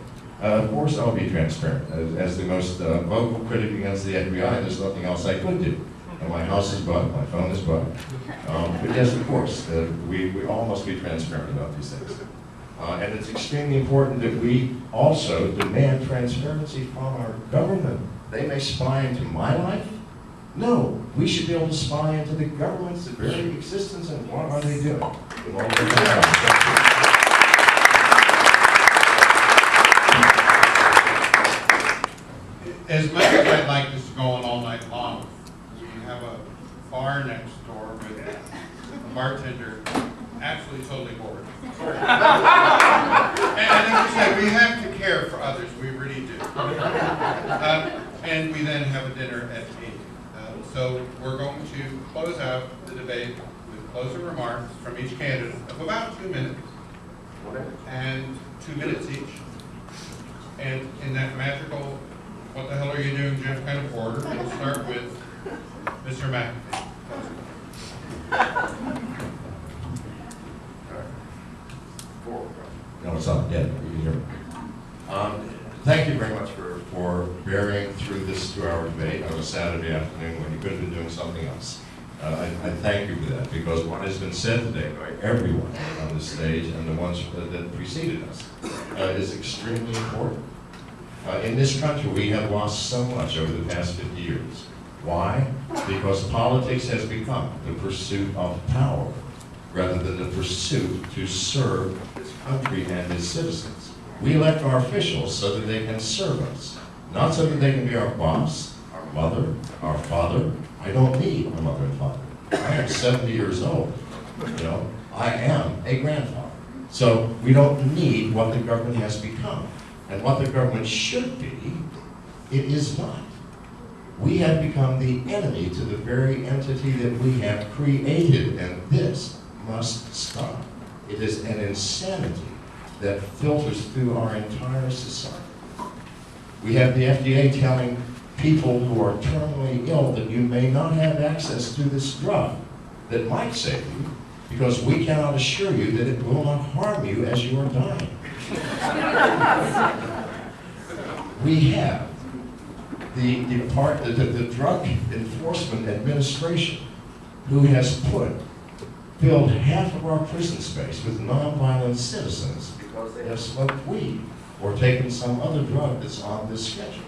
Of course, I'll be transparent. As the most vocal critic against the FBI, there's nothing else I could do. And my house is bugged, my phone is bugged. But yes, of course, we all must be transparent about these things. And it's extremely important that we also demand transparency from our government. They may spy into my life. No, we should be able to spy into the government's very existence and what are they doing. As much as I'd like this to go on all night long, we have a bar next door with a bartender absolutely totally bored. And as you said, we have to care for others, we really do. And we then have a dinner at 8. So we're going to close out the debate with closing remarks from each candidate of about 2 minutes. And 2 minutes each. And in that magical, what the hell are you doing, Jeff, kind of order, we'll start with Mr. McAfee. No, it's not dead. You can hear me. Thank you very much for bearing through this 2-hour debate on a Saturday afternoon when you could have been doing something else. I thank you for that, because what has been said today by everyone on this stage and the ones that preceded us is extremely important. In this country, we have lost so much over the past 50 years. Why? Because politics has become the pursuit of power rather than the pursuit to serve this country and its citizens. We elect our officials so that they can serve us, not so that they can be our boss, our mother, our father. I don't need a mother and father. I am 70 years old. I am a grandfather. So we don't need what the government has become. And what the government should be, it is not. We have become the enemy to the very entity that we have created, and this must stop. It is an insanity that filters through our entire society. We have the FDA telling people who are terminally ill that you may not have access to this drug that might save you, because we cannot assure you that it will not harm you as you are dying. We have the Drug Enforcement Administration, who has filled half of our prison space with nonviolent citizens because they have smoked weed or taken some other drug that's on this schedule.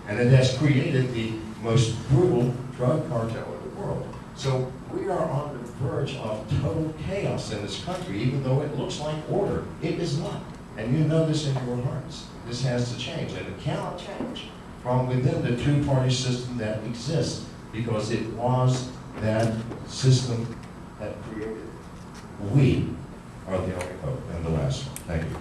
And it has created the most brutal drug cartel in the world. So we are on the verge of total chaos in this country, even though it looks like order. It is not. And you know this in your hearts. This has to change, and it cannot change from within the two-party system that exists, because it was that system that created it. We are the only hope, and the last one. Thank you.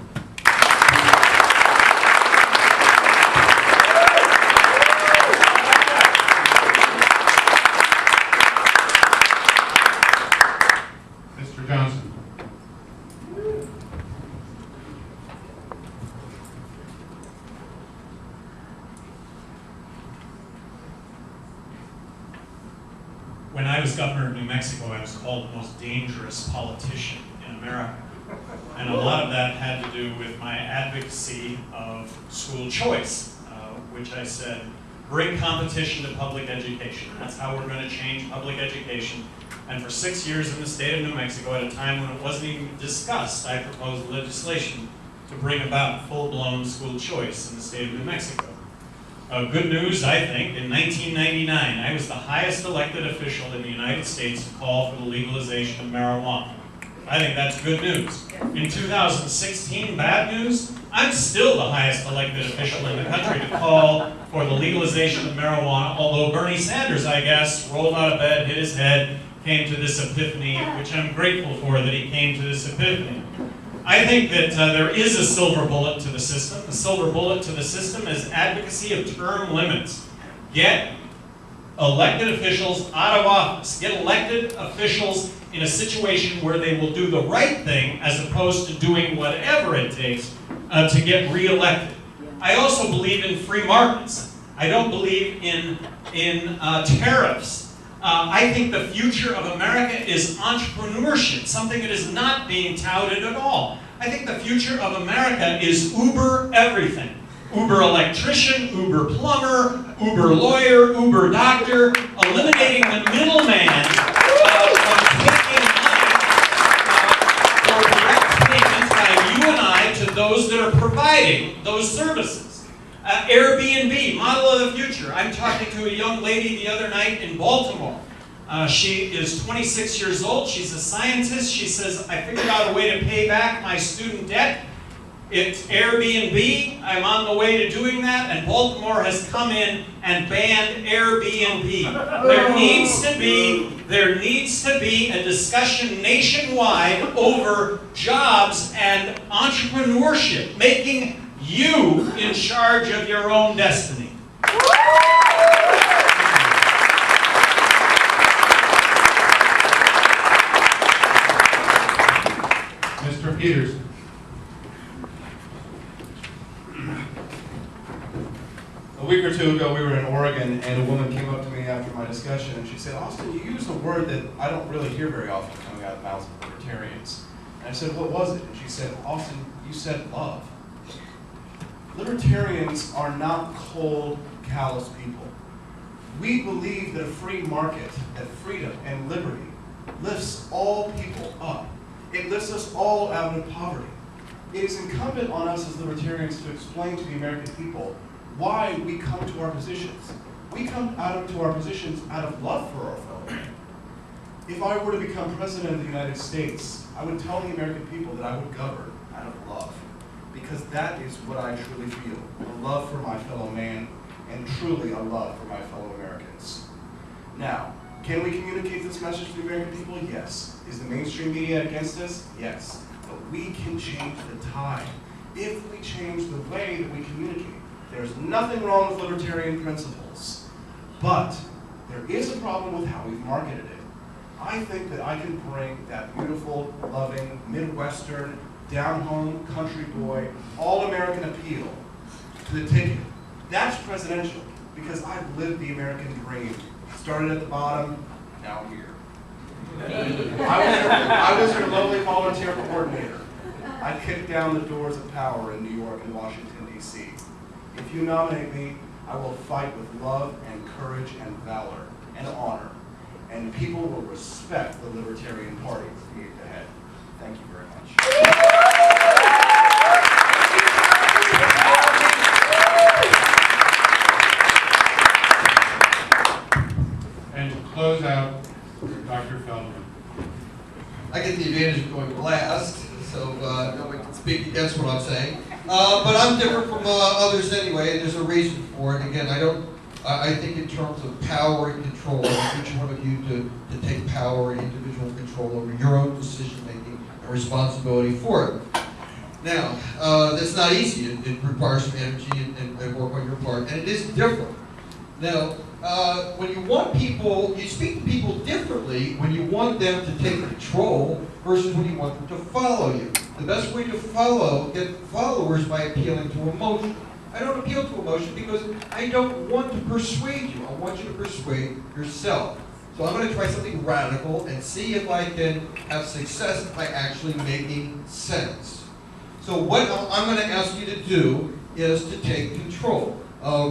Mr. Johnson. When I was governor of New Mexico, I was called the most dangerous politician in America. And a lot of that had to do with my advocacy of school choice, which I said, bring competition to public education. That's how we're going to change public education. And for 6 years in the state of New Mexico, at a time when it wasn't even discussed, I proposed legislation to bring about full-blown school choice in the state of New Mexico. Good news, I think, in 1999, I was the highest elected official in the United States to call for the legalization of marijuana. I think that's good news. In 2016, bad news, I'm still the highest elected official in the country to call for the legalization of marijuana, although Bernie Sanders, I guess, rolled out of bed, hit his head, came to this epiphany, which I'm grateful for that he came to this epiphany. I think that there is a silver bullet to the system. The silver bullet to the system is advocacy of term limits. Get elected officials out of office. Get elected officials in a situation where they will do the right thing as opposed to doing whatever it takes to get reelected. I also believe in free markets. I don't believe in tariffs. I think the future of America is entrepreneurship, something that is not being touted at all. I think the future of America is Uber everything. Uber electrician, Uber plumber, Uber lawyer, Uber doctor, eliminating the middleman from taking money for direct payments by you and I to those that are providing those services. Airbnb, model of the future. I'm talking to a young lady the other night in Baltimore. She is 26 years old. She's a scientist. She says, I figured out a way to pay back my student debt. It's Airbnb. I'm on the way to doing that, and Baltimore has come in and banned Airbnb. There needs to be a discussion nationwide over jobs and entrepreneurship, making you in charge of your own destiny. Mr. Peters. A week or two ago, we were in Oregon, and a woman came up to me after my discussion, and she said, Austin, you used a word that I don't really hear very often coming out of the mouths of libertarians. And I said, what was it? And she said, Austin, you said love. Libertarians are not cold, callous people. We believe that a free market, that freedom and liberty lifts all people up. It lifts us all out of poverty. It is incumbent on us as libertarians to explain to the American people why we come to our positions. We come to our positions out of love for our fellow man. If I were to become president of the United States, I would tell the American people that I would govern out of love. Because that is what I truly feel, a love for my fellow man, and truly a love for my fellow Americans. Now, can we communicate this message to the American people? Yes. Is the mainstream media against us? Yes. But we can change the tide if we change the way that we communicate. There's nothing wrong with libertarian principles, but there is a problem with how we've marketed it. I think that I can bring that beautiful, loving, Midwestern, down-home, country boy, all-American appeal to the ticket. That's presidential, because I've lived the American dream. Started at the bottom, now I'm here. I was your lowly volunteer coordinator. I kicked down the doors of power in New York and Washington, D.C. If you nominate me, I will fight with love and courage and valor and honor. And people will respect the Libertarian Party for me at the head. Thank you very much. And to close out, Dr. Feldman. I get the advantage of going last, so nobody can speak against what I'm saying. But I'm different from others anyway, and there's a reason for it. Again, I think in terms of power and control, I want each one of you to take power and individual control over your own decision-making and responsibility for it. Now, that's not easy. It requires some energy and work on your part, and it is different. Now, when you want people, you speak to people differently when you want them to take control versus when you want them to follow you. The best way to get followers by appealing to emotion. I don't appeal to emotion because I don't want to persuade you. I want you to persuade yourself. So I'm going to try something radical and see if I can have success by actually making sense. So what I'm going to ask you to do is to take control.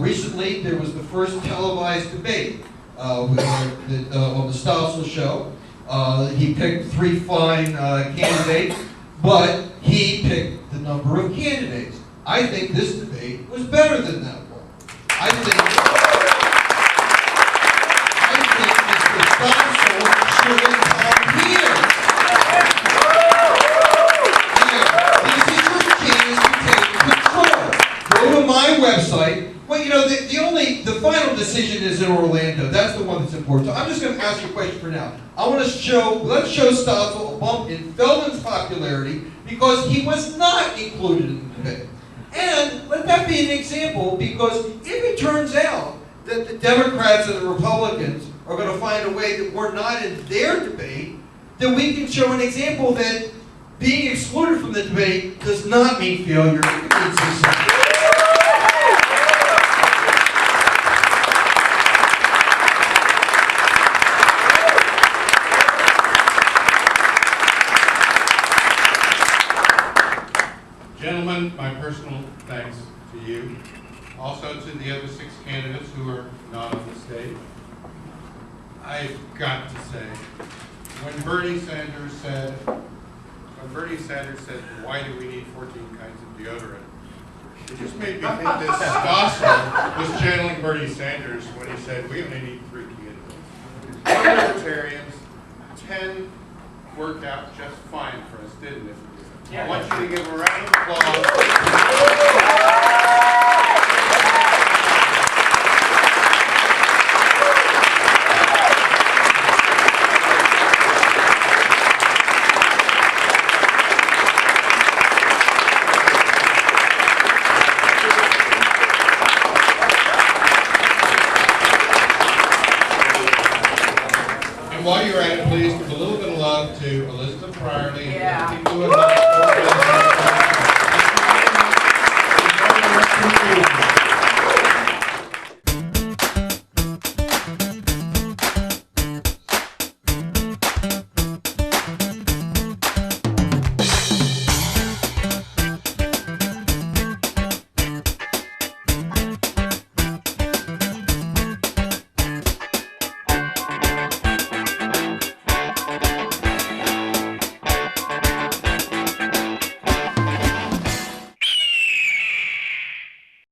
Recently, there was the first televised debate on the Stossel show. He picked 3 fine candidates, but he picked the number of candidates. I think this debate was better than that one. I think Mr. Stossel should have come here. This is your chance to take control. Go to my website. Well, you know, the final decision decision is in Orlando. That's the one that's important. So I'm just going to ask you a question for now. I want to show, let's show Stossel a bump in Feldman's popularity because he was not included in the debate. And let that be an example, because if it turns out that the Democrats and the Republicans are going to find a way that we're not in their debate, then we can show an example that being excluded from the debate does not mean failure. It means success. Gentlemen, my personal thanks to you. Also to the other 6 candidates who are not on the stage. I've got to say, when Bernie Sanders said, why do we need 14 kinds of deodorant? It just made me think that Stossel was channeling Bernie Sanders when he said, we only need 3 candidates. Libertarians, 10 worked out just fine for us, didn't it? I want you to give a round of applause. And while you're at it, please give a little bit of love to Elizabeth Brierly and people who have